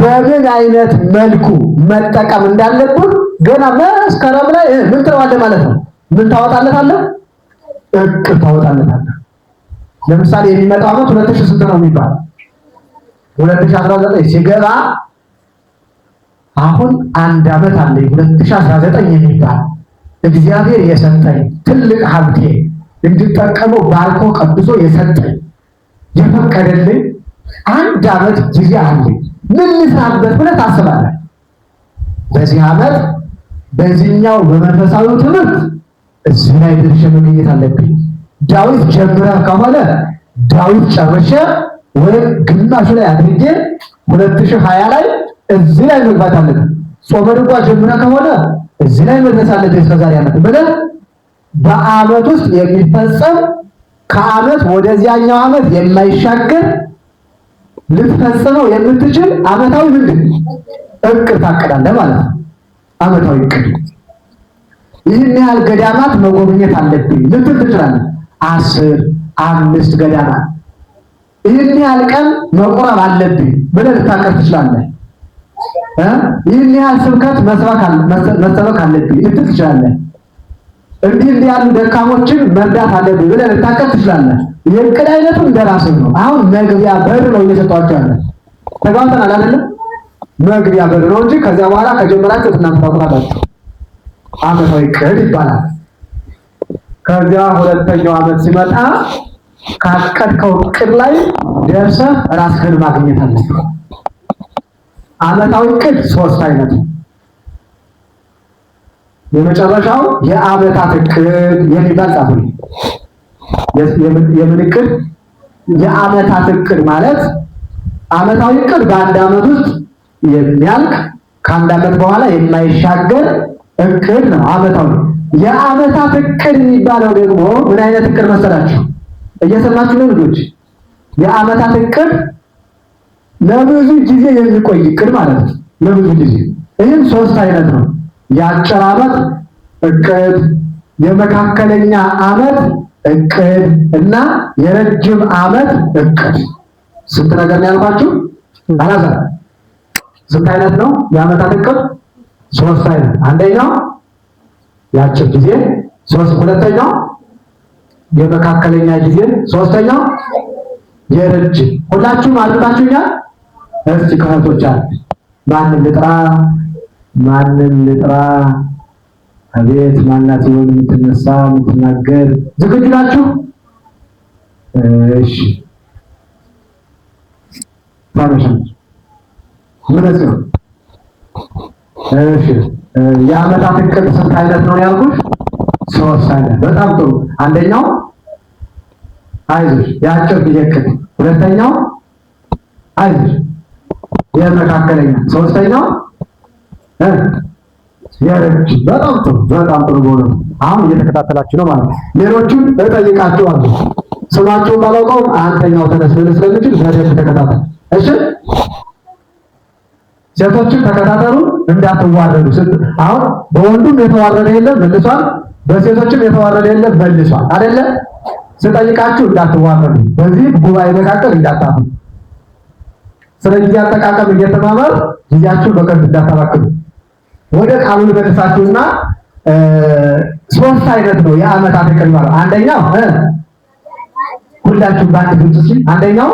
[SPEAKER 1] በምን አይነት መልኩ መጠቀም እንዳለብህ ገና መስከረም ላይ ምን ትለዋለህ ማለት ነው? ምን ታወጣለታለህ? ዕቅድ ታወጣለታለህ። ለምሳሌ የሚመጣው ዓመት 2000 ስንት ነው የሚባል 2019 ሲገባ አሁን አንድ ዓመት አለ 2019 የሚባል እግዚአብሔር የሰጠኝ ትልቅ ሀብቴ እንድጠቀመው ባርኮ ቀድሶ የሰጠኝ የፈቀደልኝ አንድ ዓመት ጊዜ አለኝ። ምን ልስራበት ብለህ ታስባለህ? በዚህ ዓመት በዚህኛው በመንፈሳዊ ትምህርት እዚህ ላይ ድርሼ መገኘት አለብኝ። ዳዊት ጀምረህ ከሆነ ዳዊት ጨርሼ ወይም ግማሹ ላይ አድርጌ 2020 ላይ እዚህ ላይ መግባት አለብን። ጾመ ድጓ ጀምረህ ከሆነ እዚህ ላይ መድረስ አለብን። እስከዛሬ ዓመት ብለህ በዓመት ውስጥ የሚፈጸም ከዓመት ወደዚያኛው ዓመት የማይሻገር ልትፈጽመው የምትችል ዓመታዊ ምንድን ዕቅድ ታቅዳለህ ማለት ነው። ዓመታዊ ዕቅድ ይህን ያህል ገዳማት መጎብኘት አለብኝ ልትል ትችላለህ። 5 ገዳማት ይህን ያህል ቀን መቆረብ አለብኝ ብለህ ልታቀር ትችላለህ። ይህን ያህል ስብከት መሰበክ አለብኝ ልትል ትችላለህ። እንዲህ ያሉ ደካሞችን መርዳት አለብኝ ብለህ ልታቀር ትችላለህ። የዕቅድ አይነቱ እንደራስህ ነው። አሁን መግቢያ በር ነው እየሰጧቸው ያለ። ተጋብተናል አይደለም? መግቢያ በር ነው እንጂ ከዚያ በኋላ ከጀመራችሁ እናንተ ታውቃላችሁ። ዓመታዊ ዕቅድ ይባላል። ከዚያ ሁለተኛው ዓመት ሲመጣ ካቀድከው ዕቅድ ላይ ደርሰህ ራስህን ማግኘት አለብህ። ዓመታዊ ዕቅድ 3 አይነት ነው። የመጨረሻው የዓመታት ዕቅድ የሚባል ጻፉ። የምን ዕቅድ? የዓመታት ዕቅድ ማለት ዓመታዊ ዕቅድ በአንድ ዓመት ውስጥ የሚያልቅ ከአንድ ዓመት በኋላ የማይሻገር ዕቅድ ነው ዓመታዊ። የዓመታት ዕቅድ የሚባለው ደግሞ ምን አይነት ዕቅድ መሰላችሁ? እየሰማችሁ ነው ልጆች? የዓመታት ዕቅድ ለብዙ ጊዜ የሚቆይ ዕቅድ ማለት ነው። ለብዙ ጊዜ ይህም 3 አይነት ነው። የአጭር ዓመት ዕቅድ፣ የመካከለኛ ዓመት ዕቅድ እና የረጅም ዓመት ዕቅድ። ስንት ነገር ነው ያልኳችሁ? አላዛ ስንት አይነት ነው የዓመታት ዕቅድ? 3 አይነት። አንደኛው የአጭር ጊዜ፣ ሁለተኛው የመካከለኛ ጊዜ፣ ሶስተኛው የረጅም። ሁላችሁም አድርጋችሁኛል? እስቲ ከእህቶች አለ ማንን ልጥራ? አቤት ማናት ይሆን የምትነሳ የምትናገር? ዝግጁ ናችሁ? እሺ ታመሻለች። ምን ነው? እሺ የዓመታት ዕቅድ ስንት አይነት ነው ያልኩት? 3 አይነት። በጣም ጥሩ። አንደኛው አይዞሽ የአጭር ጊዜ እቅድ። ሁለተኛው አይዞሽ የመካከለኛ። ሶስተኛው የረጅም። በጣም ጥሩ ነው። አሁን እየተከታተላችሁ ነው ማለት ነው። ሌሎቹን እጠይቃችኋለሁ። ስማቸውን ባላውቀውም አንተኛው ተነስ ልል ስለምችል በደንብ ተከታተል እሺ። ሴቶችን ተከታተሉ እንዳትዋረዱ። አሁን በወንዱም የተዋረደ የለም መልሷል፣ በሴቶችም የተዋረደ የለም መልሷል አይደለ? ስጠይቃችሁ እንዳትዋረዱ፣ በዚህ ጉባኤ መካከል እንዳታፉ። ስለዚህ አጠቃቀም እየተማማር ጊዜያችሁን በቀን እንዳታባክኑ። ወደ ቃሉ ልመልሳችሁና ሶስት አይነት ነው የዓመታት እቅድ ማለት። አንደኛው ሁላችሁም ባንድ ድምፅ እስኪ፣ አንደኛው፣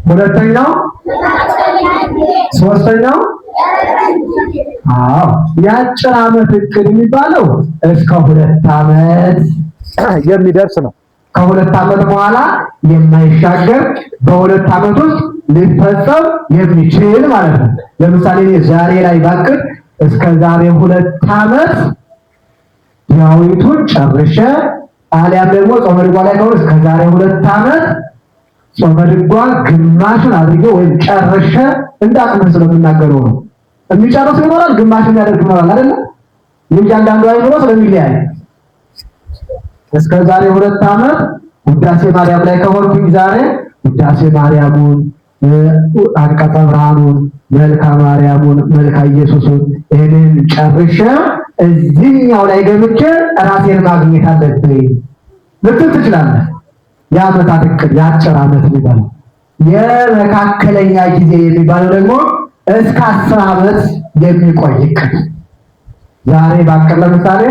[SPEAKER 1] ሁለተኛው፣ ሶስተኛው። የአጭር ዓመት እቅድ የሚባለው እስከ 2 ዓመት የሚደርስ ነው። ከ2 ዓመት በኋላ የማይሻገር በ2 ዓመት ውስጥ ሊፈጸም የሚችል ማለት ነው። ለምሳሌ ዛሬ ላይ ባቅድ እስከ ዛሬ 2 ዓመት ዳዊቱን ጨርሼ አሊያም ደግሞ ጾመ ድጓ ላይ ከሆነ እስከ ዛሬ 2 ዓመት ጾመ ድጓ ግማሹን አድርጌ ወይም ጨርሼ እንዳቅም ስለምናገረው ነው። የሚጨርስ ይኖራል፣ ግማሽ የሚያደርግ ይኖራል አይደል? የእያንዳንዱ አይኖር ስለሚለያይ እስከ ዛሬ 2 ዓመት ውዳሴ ማርያም ላይ ከሆንኩኝ ዛሬ ውዳሴ ማርያሙን፣ አንቀጸ ብርሃኑን፣ መልካ ማርያሙን፣ መልካ ኢየሱስን ይሄንን ጨርሼ እዚህኛው ላይ ገብቼ ራሴን ማግኘት አለብኝ ልትል ትችላለህ። የዓመታት እቅድ የአጭር ዓመት የሚባለው። የመካከለኛ ጊዜ የሚባለው ደግሞ እስከ 10 ዓመት የሚቆይ እቅድ። ዛሬ ባቀር ለምሳሌ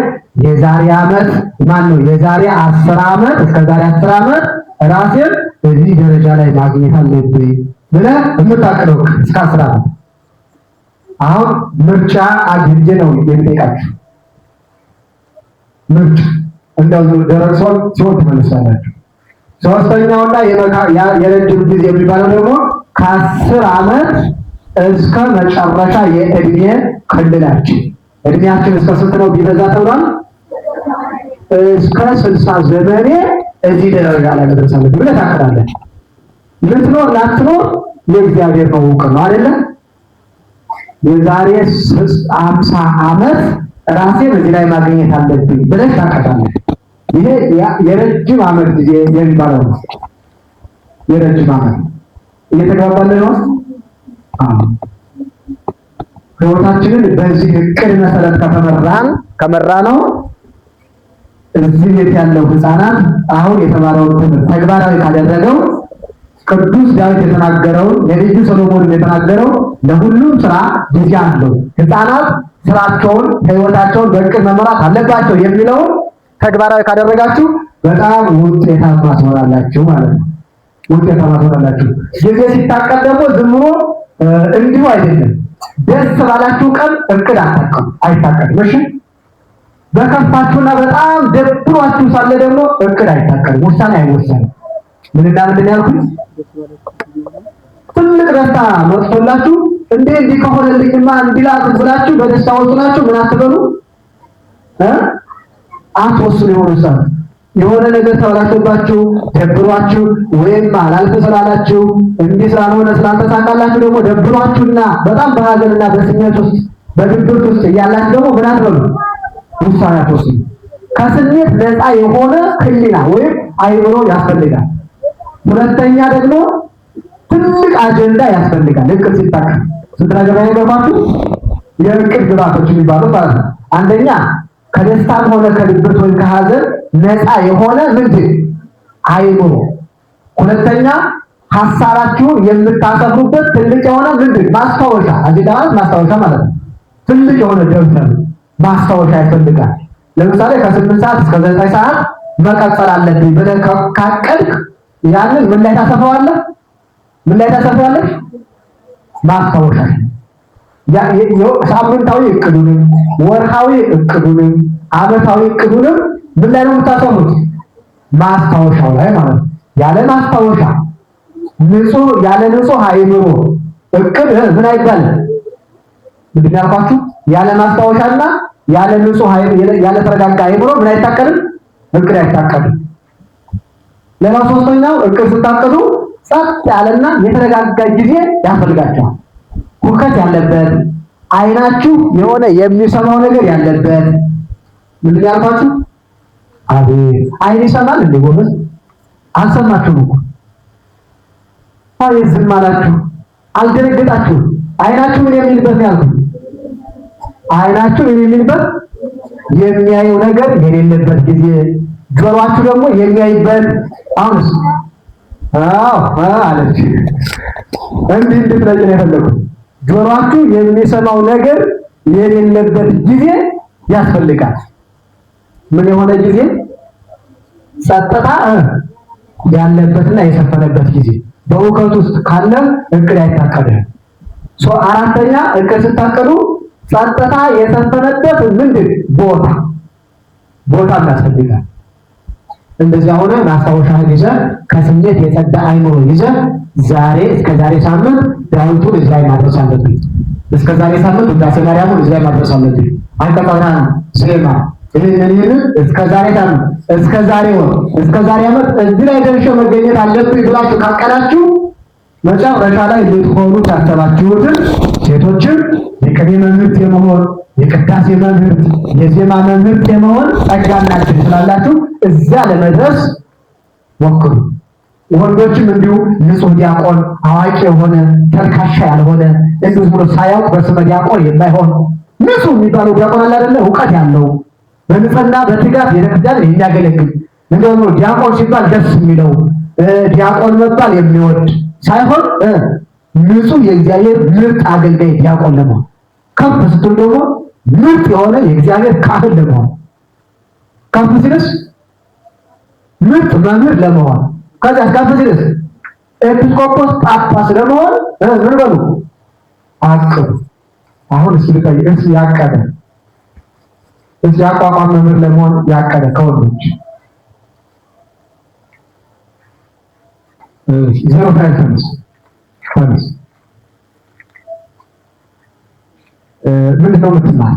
[SPEAKER 1] የዛሬ ዓመት የዛሬ 10 ዓመት እስከ ዛሬ 10 ዓመት ራሴን በዚህ ደረጃ ላይ ማግኘት አለብኝ ብለህ የምታቀደው እስከ 10 ዓመት። አሁን ምርጫ አግኝቼ ነው የሚጠይቃችሁ። ምርጫ እንደው ደረቅ ሲሆን ትመልሳላችሁ። ሶስተኛውና የረጅም ጊዜ የሚባለው ደግሞ ከ10 ዓመት እስከ መጨረሻ የእድሜ ክልላችን። እድሜያችን እስከ ስንት ነው ቢበዛ ተብሏል? እስከ 60 ዘመኔ እዚህ ደረጃ ላይ መድረስ አለብኝ ብለህ ታቅዳለህ። ልትኖር ላትኖር የእግዚአብሔር ነው እውቅና ነው አይደለ? የዛሬ 50 ዓመት ራሴ በዚህ ላይ ማግኘት አለብኝ ብለህ ታቅዳለህ። ይሄ የረጅም ዓመት ጊዜ የሚባለው ነው። የረጅም ዓመት እየተግባባን ነው። ህይወታችንን በዚህ እቅድ መሰረት ከመራ ነው እዚህ ቤት ያለው ህፃናት አሁን የተማረውን ትምህርት ተግባራዊ ካደረገው ቅዱስ ዳዊት የተናገረውን ነብዩ ሰሎሞን የተናገረው ለሁሉም ስራ ጊዜ አለው፣ ህፃናት ስራቸውን ህይወታቸውን በእቅድ መመራት አለባቸው የሚለውን ተግባራዊ ካደረጋችሁ በጣም ውጤታማ ትሆናላችሁ ማለት ነው። ውጤታማ ትሆናላችሁ። ጊዜ ሲታቀድ ደግሞ ዝም ብሎ እንዲሁ አይደለም። ደስ ባላችሁ ቀን እቅድ አይታቀድም። እሺ፣ በከፋችሁና በጣም ደብሯችሁ ሳለ ደግሞ እቅድ አይታቀድም። ውሳኔ አይወሰንም። ምንና ምንድን ያልኩት ትልቅ ደስታ መጥቶላችሁ እንዲህ ከሆነልኝማ እንዲላት ብላችሁ በደስታ ወስናችሁ ምን አትበሉ አትወስኑ። የሆነ ነገር ተበላሽቶባችሁ ደብሯችሁ ወይም አላልፍ ስላላችሁ እንዲህ ስላልሆነ ስላልተሳካላችሁ ደግሞ ደብሯችሁና በጣም በሀዘንና በስሜት ውስጥ በድብርት ውስጥ እያላችሁ ደግሞ ምን አትበሉ ውሳኔ አትወስኑ። ከስሜት ነፃ የሆነ ህሊና ወይም አይምሮ ያስፈልጋል። ሁለተኛ ደግሞ ትልቅ አጀንዳ ያስፈልጋል። እቅድ ሲታቀድ ስንት ነገር ያገባችሁ የእቅድ ግባቶች የሚባሉት ማለት ነው። አንደኛ ከደስታም ሆነ ከድብርት ወይም ከሀዘን ነፃ የሆነ ምንድን አይምሮ። ሁለተኛ ሐሳባችሁን የምታሰፍሩበት ትልቅ የሆነ ምንድን ማስታወሻ። አጀንዳ ማለት ማስታወሻ ማለት ነው። ትልቅ የሆነ ደብተር ማስታወሻ ያስፈልጋል። ለምሳሌ ከ8 ሰዓት እስከ 9 ሰዓት መቀጠል አለብኝ ብለህ ካቀድክ ያንን ምን ላይ ታሰፈዋለህ? ማስታወሻ። ሳምንታዊ እቅዱንም ወርሃዊ እቅዱንም ዓመታዊ እቅዱንም ምን ላይ ነው የምታሰሙት? ማስታወሻው ላይ ማለት ነው። ያለ ማስታወሻ ያለ ንጹህ አይምሮ እቅድ ምን አይባልም? ምንድን ያልኳችሁ? ያለ ማስታወሻና ያለ ንጹህ ያለ ተረጋጋ አይምሮ ምን አይታቀድም? እቅድ አይታቀድም። ሌላው ሶስተኛው እቅድ ስታቅዱ ጸጥ ያለና የተረጋጋ ጊዜ ያስፈልጋቸዋል። ሁከት ያለበት አይናችሁ የሆነ የሚሰማው ነገር ያለበት። ምንድን ያልኳችሁ? አቤት አይን ይሰማል እንዴ ጎበዝ? አልሰማችሁም እኮ። አቤት ዝም አላችሁ፣ አልደነገጣችሁም። አይናችሁ ምን የሚልበት ነው ያልኩት? አይናችሁ ምን የሚልበት የሚያየው ነገር የሌለበት ጊዜ፣ ጆሮአችሁ ደግሞ የሚያይበት። አሁንስ አለች እንዲህ እንድትለጭ ነው የፈለኩት። ጆሮአችሁ የሚሰማው ነገር የሌለበት ጊዜ ያስፈልጋል። ምን የሆነ ጊዜ? ጸጥታ ያለበትና የሰፈነበት ጊዜ። በእውቀት ውስጥ ካለ እቅድ አይታቀድም። አራተኛ እቅድ ስታቀዱ ጸጥታ የሰፈነበት ምንድን ቦታ ያስፈልጋል። እንደዚያ ሆነ ማስታወሻ ይዘህ ከስሜት የጸዳ አይምሮ ይዘህ እስከ ዛሬ ሳምንት ዳዊቱን እዚህ ላይ ማድረስ አለብኝ። እስከ ዛሬ ሳምንት ውዳሴ ማርያምን እዚህ ላይ ማድረስ አለብኝ። አንቀጸ ዜማ ይህንን እስከ ዛሬ ሳምንት፣ እስከ ዛሬ ወር፣ እስከ ዛሬ ዓመት እዚህ ላይ ደርሼ መገኘት አለብኝ ብላችሁ ካቀዳችሁ መጨረሻ ላይ ልትሆኑ ታሰባችሁትን ሴቶችን የቅኔ መምህርት የመሆን የቅዳሴ መምህርት የዜማ መምህርት የመሆን ጸጋና ዕድል ስላላችሁ እዛ ለመድረስ ሞክሩ። ወንዶችም እንዲሁ ንጹሕ ዲያቆን አዋቂ የሆነ ተልካሻ ያልሆነ እንዲሁ ብሎ ሳያውቅ በስመ ዲያቆን የማይሆን ንጹሕ የሚባለው ዲያቆን አለ አይደለ? እውቀት ያለው በንጽህና በትጋት ቤተክርስቲያን የሚያገለግል እንደውም ዲያቆን ሲባል ደስ የሚለው ዲያቆን መባል የሚወድ ሳይሆን ንጹሕ የእግዚአብሔር ምርጥ አገልጋይ ዲያቆን ለመሆን ከፍ ስትል ደግሞ ምርጥ የሆነ የእግዚአብሔር ካህን ለመሆን ከፍ ሲልስ ምርጥ መምህር ለመሆን ከዚያ ከፍ ሲልስ ኤጲስቆጶስ ጳጳስ ለመሆን ምን በሉ አቅዱ። አሁን እስኪ ልጠይቅህ ያቀደ እዚህ አቋቋም መምህር ለመሆን ያቀደ ከወንዶች ዜሮ ፍራንክስ ምንድን ነው የምትማር?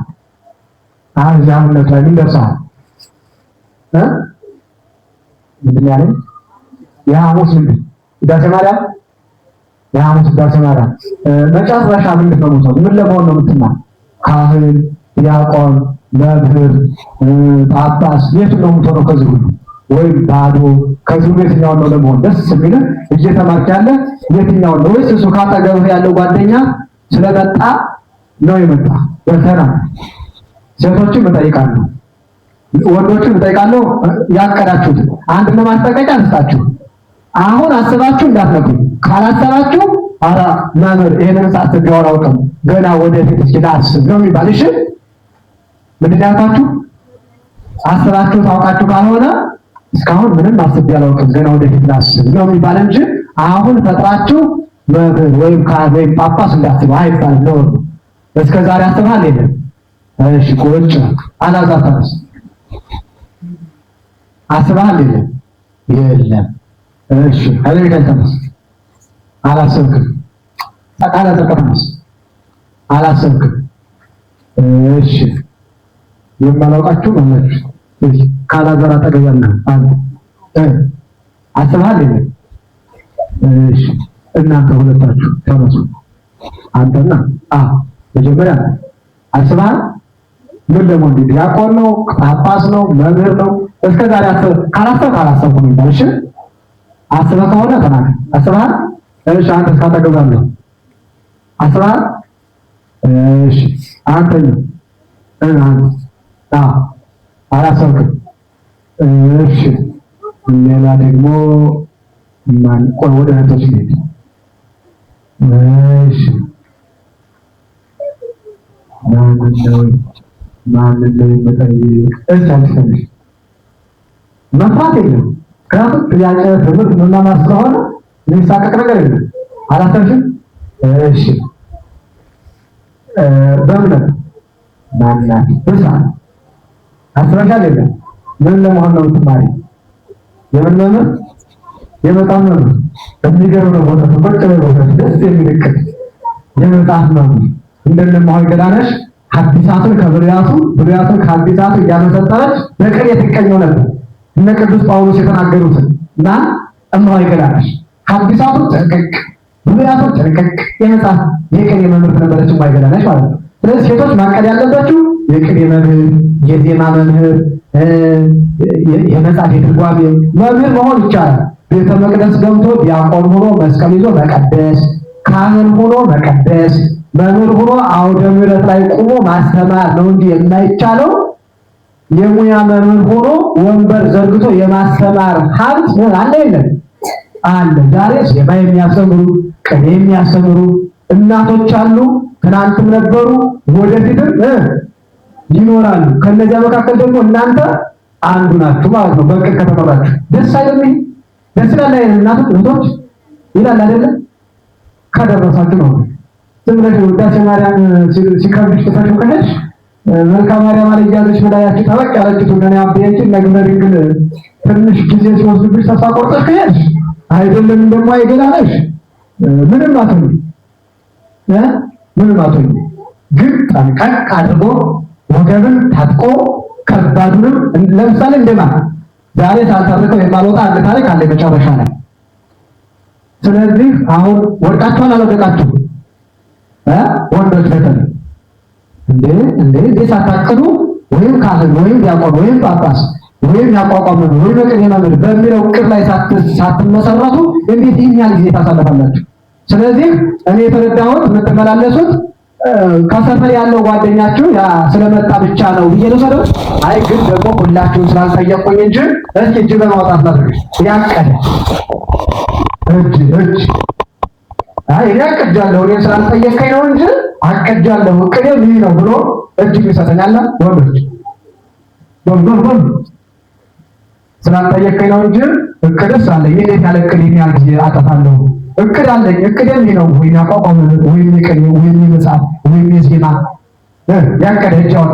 [SPEAKER 1] አሁን እዚህ አሁንነት ላይ ምን ደርሰሃል? ምንድን ያለኝ የሐሙስ ምንድን ውዳሴ ማርያም የሐሙስ ውዳሴ ማርያም መጨረሻ ምንድን ነው የምትሆን? ምን ለመሆን ነው የምትማር? ካህን፣ ዲያቆን፣ መምህር፣ ጳጳስ የቱ ነው የምትሆነው? ከዚህ ሁሉ ወይም ባዶ ከዚህ ሁሉ የትኛውን ነው ለመሆን ደስ የሚልህ? እየተማርክ ያለ የትኛውን ነው? ወይስ እሱ ካጠገብህ ያለው ጓደኛ ስለመጣ ነው የመጣ? በተራ ሴቶችም እጠይቃለሁ ወንዶችም እጠይቃለሁ። ያቀዳችሁት አንድ ለማስጠንቀቂያ አንስታችሁ አሁን አስባችሁ እንዳትነግሩ። ካላሰባችሁ አራ መምህር ይሄንን ሳትገው አላውቅም ገና ወደፊት እስኪ ላስብ ነው የሚባል። እሺ ምንድን ነው ያልኳችሁ? አስባችሁ ታውቃችሁ ካልሆነ እስካሁን ምንም አስቤ አላውቅም ገና ወደፊት ላስብ ነው የሚባል እንጂ አሁን ፈጥራችሁ መምህር ወይም ካህን ወይም ጳጳስ እንዳትሉ አይባልም ነው። እስከ ዛሬ አስበሃል የለም? እሺ ቁጭ አላዛታስ አስበሃል የለም? የለም። እሺ አለይከተምስ አላሰብክም? ተቃለ ተቀመስ አላሰብክም? እሺ የማላውቃችሁ ማለት እሺ ካላዘራ ተገያለህ አንተ አስበሃል የለም? እሺ እናንተ ሁለታችሁ ተነሱ። አንተና መጀመሪያ አስበሃል? ምን ደግሞ እንዴ ዲያቆን ነው ጳጳስ ነው መምህር ነው? እስከ ዛሬ ካላሰብክ አላሰብኩም ይባል። እሺ አስበህ ከሆነ ተናገር። አስበሃል? እሺ አንተ እስካጠገባለሁ አስበሃል? እሺ አንተኛ አላሰብክም? እሺ ሌላ ደግሞ ማን? ቆይ ወደ እህቶች ሄድ። እሺ ማንን ነው የምጠይቅ? እሺ አልሰምሽ መፍራት የለም። ምክንያቱም ጥያቄ ትምህርት መማማር ስለሆነ የሚሳቀቅ ነገር የለም። አላሰብሽም? እሺ በእምነት ማናት? ብሳ አስበሻል የለም? ምን ለመሆን ነው የምትማሪ? የምን መምህር? የመጽሐፍ መምህር። የሚገርም ነው። ቦታ ቁጭ ብሎ ደስ የሚል እቅድ የመጽሐፍ መምህር እንደነማሆይ ገዳነሽ ሐዲሳቱን ከብሉያቱ ብሉያቱን ከሐዲሳቱ እያመሰጠረች በቅኔ ትቀኘው ነበር። እነ ቅዱስ ጳውሎስ የተናገሩትን እና እማሆይ ገላነሽ ሐዲሳቱ ጥንቅቅ ብሉያቱ ጥንቅቅ የመጽሐፍ የቅኔ መምህር ነበረች እማሆይ ገላነሽ ማለት ነው። ስለዚህ ሴቶች ማቀድ ያለባችሁ የቅኔ መምህር፣ የዜማ መምህር፣ የመጽሐፍ የትርጓሜ መምህር መሆን ይቻላል። ቤተ መቅደስ ገብቶ ዲያቆን ሆኖ መስቀል ይዞ መቀደስ፣ ካህን ሆኖ መቀደስ፣ መምህር ሆኖ አውደ ምሕረት ላይ ቆሞ ማስተማር ነው እንጂ የማይቻለው የሙያ መምህር ሆኖ ወንበር ዘርግቶ የማስተማር ሀብት አለ የለም? አለ። ዛሬ ዜማ የሚያስተምሩ ቅኔ የሚያስተምሩ እናቶች አሉ። ትናንትም ነበሩ፣ ወደፊትም ይኖራሉ። ከነዚያ መካከል ደግሞ እናንተ አንዱ ናችሁ ማለት ነው። በቅን ከተመራችሁ ደስ አይደለም? ደስ ይላል አይደል? እናቶች እህቶች ይላል አይደለ? ከደረሳችሁ ነው። ዝም ብለሽ ውዳሴ ማርያም ሲከብድሽ ተፈሽው ከሄድሽ መልካ ማርያም አለያዘሽ በላያችሁ ተበቅ ያለችው እንደኔ አብየች ለግብረ ድንግል ትንሽ ጊዜ ሲወስድብሽ ተስፋ ቆርጠሽ ከሄድሽ አይደለም እንደማ ይገላልሽ ምንም አትሆኝ ምንም አትሆኝ። ግን ጠንቀቅ አድርጎ ወገብን ታጥቆ ከባዱንም ለምሳሌ እንደማን ዛሬ ሳልተርከው የማልወጣ አንድ ታሪክ አለ መጨረሻ ላይ። ስለዚህ አሁን ወርቃችኋል አልወደቃችሁ ወንዶች በተለይ እንዴ ሳታቅዱ ወይም ካህን ወይም ዲያቆን ወይም ጳጳስ ወይም ያቋቋመ ወይም ቅኔ መምህር በሚለው ዕቅድ ላይ ሳትመሰረቱ እንዴት ይህን ያህል ጊዜ ታሳልፋላችሁ? ስለዚህ እኔ የተረዳሁት የምትመላለሱት ከሰፈር ያለው ጓደኛችሁ ያ ስለመጣ ብቻ ነው ብዬ ነው ሰደው። አይ ግን ደግሞ ሁላችሁም ስላልጠየቁኝ እንጂ እስኪ እጅ በማውጣት ላድርግሽ ያቀደ እጅ አይ ያቀጃለሁ እኔ ስላልጠየቀኝ ነው እንጂ አቀጃለሁ እቅዴ ምን ነው ብሎ እጅ ይሰጠኛል። ወንዶች ወንዶች ስላልጠየቀኝ ነው እንጂ እቅድስ አለኝ። እንዴት ያለ እቅድ የሚያል ጊዜ አጠፋለሁ? እቅድ አለኝ። እቅዴ ምን ነው ወይ ያቋቋመ ወይ ቅኔ ወይ መጽሐፍ ወይ ዜማ ያቀደ እጅ አውጣ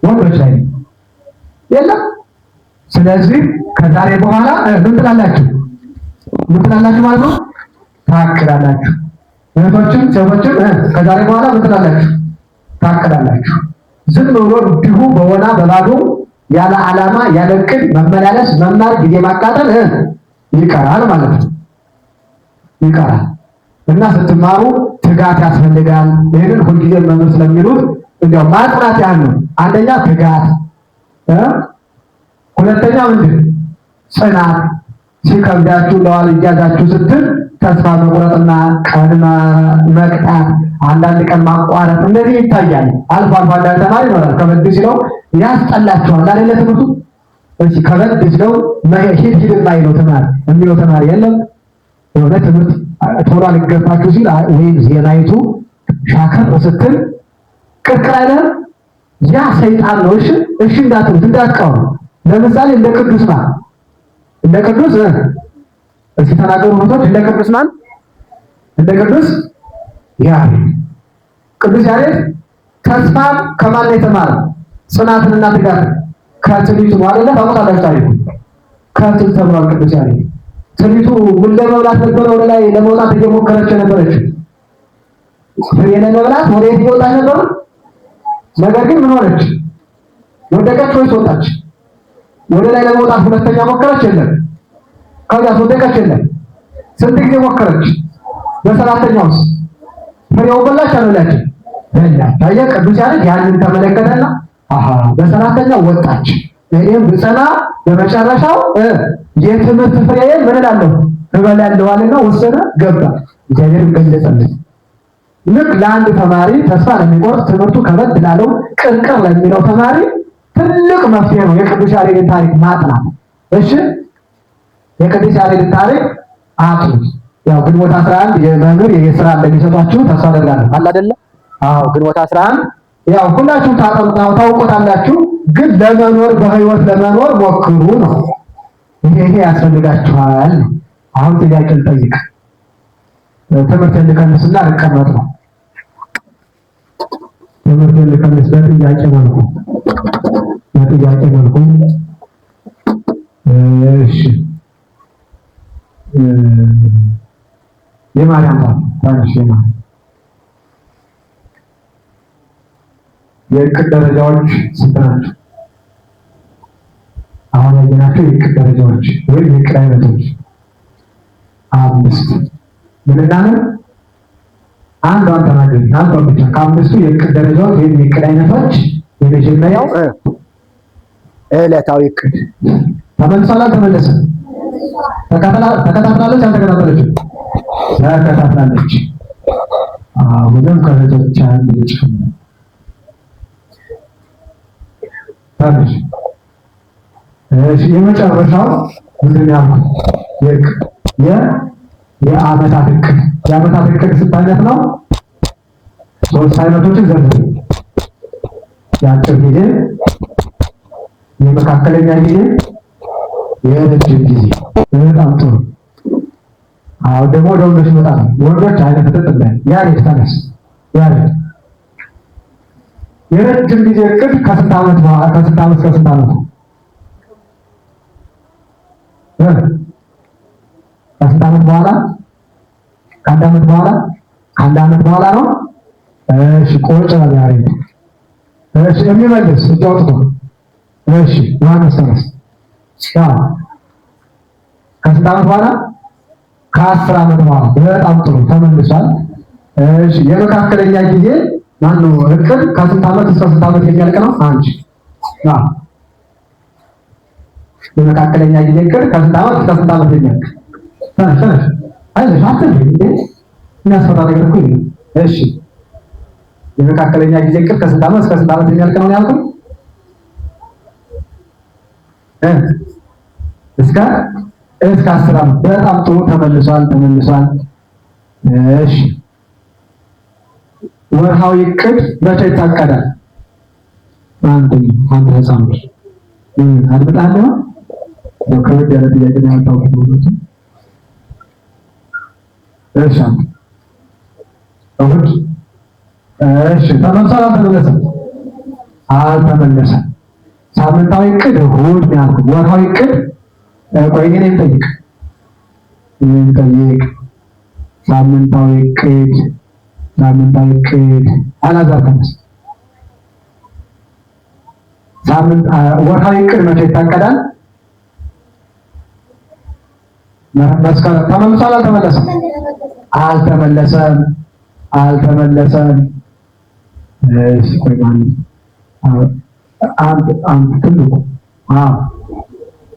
[SPEAKER 1] ወንዶች ላይ የለም። ስለዚህ ከዛሬ በኋላ ምን ትላላችሁ ማለት ነው? ታቅዳላችሁ። እህቶችም ሴቶችም ከዛሬ በኋላ ምን ትላላችሁ? ታቅዳላችሁ። ዝም ብሎ እንዲሁ በወና በባዶ ያለ ዓላማ ያለ እቅድ መመላለስ መማር ጊዜ ማቃጠል ይቀራል ማለት ነው። ይቀራል እና ስትማሩ ትጋት ያስፈልጋል። ይሄንን ሁልጊዜ መምህር ስለሚሉት እንዲያው ማጥናት ያህል ነው። አንደኛ ትጋት፣ ሁለተኛ ምንድን ጽናት። ሲከብዳችሁ ለዋል እያዛችሁ ስትል ተስፋ መቁረጥና ቀን መቅጣት፣ አንዳንድ ቀን ማቋረጥ እንደዚህ ይታያል። አልፎ አልፎ አንዳንድ ተማሪ ይኖራል ከበድ ሲለው ያስጠላችኋል አይደለ? ትምህርቱ እሺ ከበድ ሲለው ሂድ የማይለው ተማሪ የሚለው ተማሪ የለም። የሆነ ትምህርት ቶሎ አልገባችሁ ሲል ወይም ዜናይቱ ሻከር ስትል ቅርቅር አይደለም ያ ሰይጣን ነው። እሺ እንዳትሉት እንዳትቀሩ። ለምሳሌ እንደ ቅዱስ ማን እንደ ቅዱስ እስኪ ተናገሩ ሞቶች እንደ ቅዱስ ማን እንደ ቅዱስ ያሬድ። ቅዱስ ያሬድ ተስፋ ከማን ነው የተማረው? ጽናትንና ትጋትን ከትንቢቱ አይደለ? ታውቃላችሁ ታሪኩ ከትል ተብሏል። ቅዱስ ያሬድ ትንቢቱ ምን ለመብላት ነበር ወደ ላይ ለመውጣት እየሞከረች ነበረች። ፍሬ ለመብላት ወደ የት እየወጣች ነበር? ነገር ግን ምን ሆነች? ወደቀች ወይስ ወጣች? ወደ ላይ ለመውጣት ሁለተኛ ሞከረች፣ የለም። ከዚያ ወደቀች፣ የለም። ስንት ጊዜ ሞከረች? በሰባተኛውስ ፍሬው በላች አልበላች? በላች። ታዲያ ቅዱስ ያሬድ ያንን ተመለከተና በሰባተኛው ወጣች፣ እኔም ብጸና በመጨረሻው የትምህርት ፍሬዬን ምን እላለሁ እበላለሁ አለና ወሰነ፣ ገባ። እግዚአብሔር ገለጸለት። ልክ ለአንድ ተማሪ ተስፋ ለሚቆርጥ ትምህርቱ ከበድ ላለው ቅርቅር ለሚለው ተማሪ ትልቅ መፍትሄ ነው የቅዱስ ያሬድን ታሪክ ማጥናት። እሺ የቅዱስ ያሬድን ታሪክ አጥኑት። ያው ግንቦት 11 የመምህር የስራ እንደሚሰጧችሁ ተስፋ አደርጋለሁ። አለ አይደለ? አዎ ግንቦት 11 ያው ሁላችሁም ታውቁታላችሁ። ግን ለመኖር በህይወት ለመኖር ሞክሩ ነው። ይሄ ያስፈልጋችኋል። አሁን ጥያቄ ልጠይቅ። ትምህርት ልቀንስና ልቀመጥ ነው። ትምህርት ልቀንስ በጥያቄ መልኩ እሺ የማርያም ታናሽ የእቅድ ደረጃዎች ስንት ናቸው?
[SPEAKER 2] አሁን ያየናቸው የእቅድ ደረጃዎች ወይም የእቅድ አይነቶች 5 ምንና ምን? አንዷን ተናገር፣ አንዷን ብቻ ከ5ቱ የእቅድ ደረጃዎች ወይም የእቅድ አይነቶች የመጀመሪያው ዕለታዊ እቅድ። ተመልሷል አልተመለሰም? ተከታትላለች አልተከታተለችም? ተከታትላለች። አሁንም ከእህቶች አንድ ልጅ ታዲያ የመጨረሻው ምንድን ነው ያልኩት? የዓመታት እቅድ። የዓመታት እቅድ ስንት አይነት ነው? 3 አይነቶችን ዘርዝሩ። የአጭር ጊዜ፣ የመካከለኛ ጊዜ፣ የረጅም ጊዜ። በጣም ጥሩ። አሁን ደግሞ ወደ ወንዶች መጣ ነው። ወንዶች አይነት ተጠቅመን ያሬድ ተነስ። ያሬድ የረጅም ጊዜ እቅድ ከስንት ዓመት እስከ ስንት ዓመት ነው? ከስንት ዓመት በኋላ? ከአንድ ዓመት በኋላ? ከአንድ ዓመት በኋላ ነው። እሺ ቆጭ ነው ያሬድ። እሺ የሚመልስ እጅ አውጥቶ። እሺ ዮሐንስ ተነስ። ከስንት ዓመት በኋላ? ከ10 ዓመት በኋላ። በጣም ጥሩ ተመልሷል። እሺ የመካከለኛ ጊዜ ማነው እቅድ ከስንት ዓመት እስከ ስንት ዓመት የሚያልቅ ነው? አንቺ የመካከለኛ ጊዜ እቅድ ከስንት ዓመት እስከ ስንት ዓመት የሚያልቅ? አይዞሽ አትልኝ እንዴ የሚያስፈራ ነገር እኮ የለም። እሺ የመካከለኛ ጊዜ እቅድ ከስንት ዓመት እስከ ስንት ዓመት የሚያልቅ ነው ያልኩት? እስከ 10 ዓመት። በጣም ጥሩ ተመልሷል። እሺ ወርሃዊ እቅድ መቼ ይታቀዳል? አንድ ህፃን ልጅ አድምጣለሁ። ከበድ ያለ ጥያቄ ነው ያልታወቀው። እሺ እሑድ። እሺ ተመልሷል አልተመለሰም? አልተመለሰም። ሳምንታዊ እቅድ እሑድ ነው ያልኩት። ወርሃዊ እቅድ ቆይ ግን እንጠይቅ። ሳምንታዊ እቅድ አላዛር ተነስ። ወርሃዊ እቅድ መቼ ይታቀዳል? መስከረም። ተመልሷል አልተመለሰም? አልተመለሰም። እሺ ቆይ ማለት አንድ ትልቁ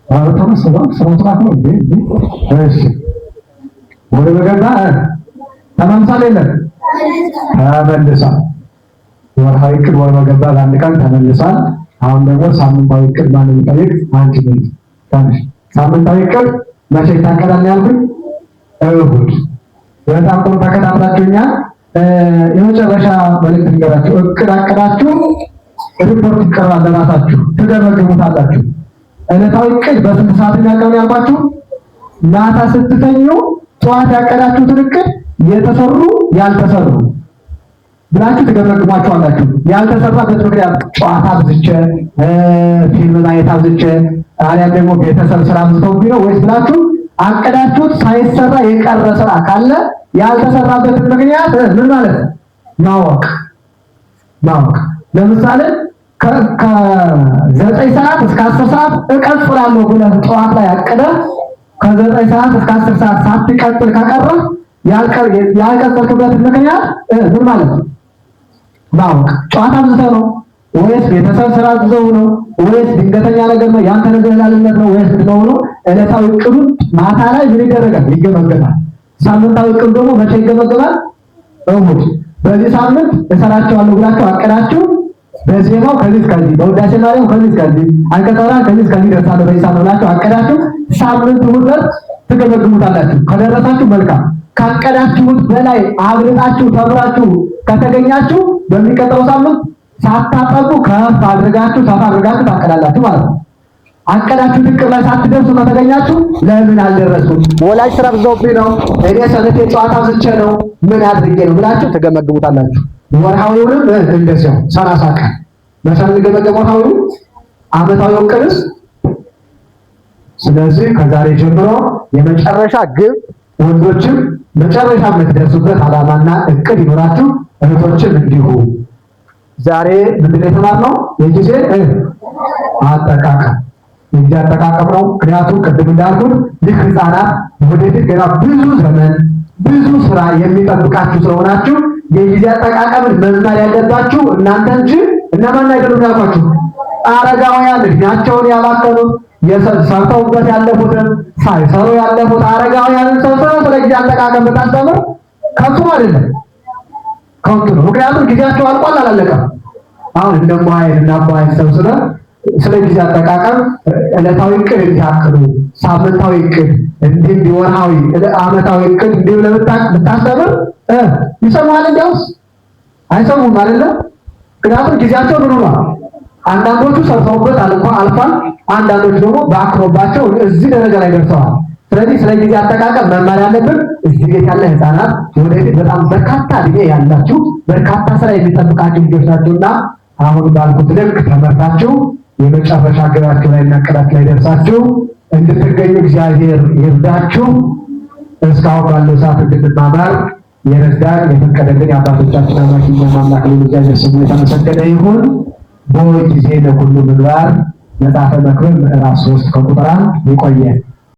[SPEAKER 2] ተመልሷል። ስራው ነው እንዴ? እሺ ወደ በገባ ተመልሷል የለም? ተመልሷል። ወርሃዊ እቅድ ወደ በገባ በአንድ ቀን ተመልሷል። አሁን ደግሞ ሳምንታዊ እቅድ ማን የሚጠይቅ? አንቺ ነሽ። ታዲያ ሳምንታዊ እቅድ መቼ ይታቀዳል ያልኩኝ? እሑድ። በጣም ጥሩ ተከታትላችሁኛል። የመጨረሻ መልዕክት ልንገራችሁ። እቅድ አቅዳችሁ ሪፖርት ይቀርባል፣ ለራሳችሁ ትገመግሙታላችሁ። ዕለታዊ እቅድ በስንት ሰዓት የሚያቀርብ ያልኳችሁ? ማታ ስትተኙ ጠዋት ያቀዳችሁትን እቅድ የተሰሩ ያልተሰሩ ብላችሁ ትገመግሟቸዋላችሁ። ያልተሰራበት ምክንያት ጨዋታ አብዝቼ፣ ፊልም ማየት አብዝቼ፣ አሊያም ደግሞ ቤተሰብ ስራ አብዝተውብኝ ነው ወይስ ብላችሁ አቀዳችሁት ሳይሰራ የቀረ ስራ ካለ ያልተሰራበትን ምክንያት ምን ማለት ነው? ማወቅ። ለምሳሌ ከ9 ሰዓት እስከ 10 ሰዓት እቀጥላለሁ ብለህ ጠዋት ላይ አቅደህ ከ9 ሰዓት እስከ 10 ሰዓት ሳትቀጥል ከቀረህ ያልቀጠልክበትን ምክንያት ምን ማለት ነው? ማወቅ። ጨዋታ አብዝተህ ነው ወይስ ቤተሰብ ስራ አብዝተው ነው ወይስ ድንገተኛ ነገር ነው? ያንተ ነገር ያላልነት ነው ወይስ ነው ነው? ዕለታዊ እቅዱን ማታ ላይ ምን ይደረጋል? ይገመገማል። ሳምንታዊ እቅዱ ደግሞ መቼ ይገመገማል? እሑድ። በዚህ ሳምንት እሰራቸዋለሁ ብላችሁ አቅዳችሁ በዜማው ከዚህ እስከዚህ፣ በውዳሴ ማርያም ከዚህ እስከዚህ፣ አንቀጸ ብርሃን ከዚህ እስከዚህ ደርሳለሁ በዚህ ሳምንት ብላችሁ አቅዳችሁ ሳምንት እሑድ ትገመግሙታላችሁ። ከደረሳችሁ መልካም፣ ካቀዳችሁት በላይ አብልጣችሁ ተምራችሁ ከተገኛችሁ በሚቀጥለው ሳምንት ሳታጠቁ ከፍ አድርጋችሁ ታቀዳላችሁ ማለት ነው። አቀዳችሁት እቅድ ላይ ሳትደርሱ ከተገኛችሁ ለምን አልደረስኩም? ወላጅ ስራ ብዛውብኝ ነው፣ እኔ ሰነቴ ጨዋታ ብቻ ነው፣ ምን አድርጌ ነው ብላችሁ ትገመግሙታላችሁ። ወርሃዊውንም እንደዚያው 30 ቀን መሰረት ገመገም ወርሃዊው ዓመታዊው እቅድስ። ስለዚህ ከዛሬ ጀምሮ የመጨረሻ ግብ ወንዶችም መጨረሻ የምትደርሱበት ዓላማና እቅድ ይኖራችሁ፣ እህቶችም እንዲሁ። ዛሬ ምንድን ነው የተማርነው? የጊዜ አጠቃቀም።
[SPEAKER 1] የጊዜ አጠቃቀም ነው። ምክንያቱም ቅድም እንዳልኩት ይህ ህፃናት ወደፊት ገና ብዙ ዘመን ብዙ ስራ የሚጠብቃችሁ ስለሆናችሁ የጊዜ አጠቃቀምን መማር ያለባችሁ እናንተ እንጂ እነማን አይደሉም ያልኳችሁ። አረጋውያን እድሜያቸውን ያባከኑት ሰርተውበት ያለፉትን ሳይሰሩ ያለፉት አረጋውያንን ሰብስበው ስለ ጊዜ አጠቃቀም ብታስተምር ከንቱ አይደለም፣ ከንቱ ነው። ምክንያቱም ጊዜያቸው አልቋል፣ አላለቀም። አሁን እንደማይና ማይ ሰብስበን ስለ ጊዜ አጠቃቀም ዕለታዊ እቅድ እንዲያቅዱ፣ ሳምንታዊ እቅድ እንዲህ ወርሃዊ ዓመታዊ እቅድ እንዲህ ብታስተምር ይሰማል። እንዲያውስ አይሰሙም አይደለም። ምክንያቱም ጊዜያቸው ምን ሆኗል? አንዳንዶቹ ሰርተውበት አልፏል፣ አንዳንዶቹ ደግሞ በአክሮባቸው እዚህ ደረጃ ላይ ደርሰዋል። ስለዚህ ስለ ጊዜ አጠቃቀም መማር ያለብን እዚህ ቤት ያለ ህፃናት ወደፊት በጣም በርካታ እድሜ ያላችሁ በርካታ ስራ የሚጠብቃችሁ ልጆች ናቸውና አሁን ባልኩት ልክ ተመርታችሁ የመጨረሻ ግባችሁ ላይ እና እቅዳችሁ ላይ ደርሳችሁ እንድትገኙ እግዚአብሔር ይርዳችሁ። እስካሁን ባለው ሰዓት እንድንማማር የረዳን የፈቀደልን የአባቶቻችን አምላክ እግዚአብሔር ስሙ የተመሰገነ ይሁን። በጊዜ ለሁሉ ምግባር መጽሐፈ መክብብ ምዕራፍ 3 ከቁጥር 1 ይቆያል።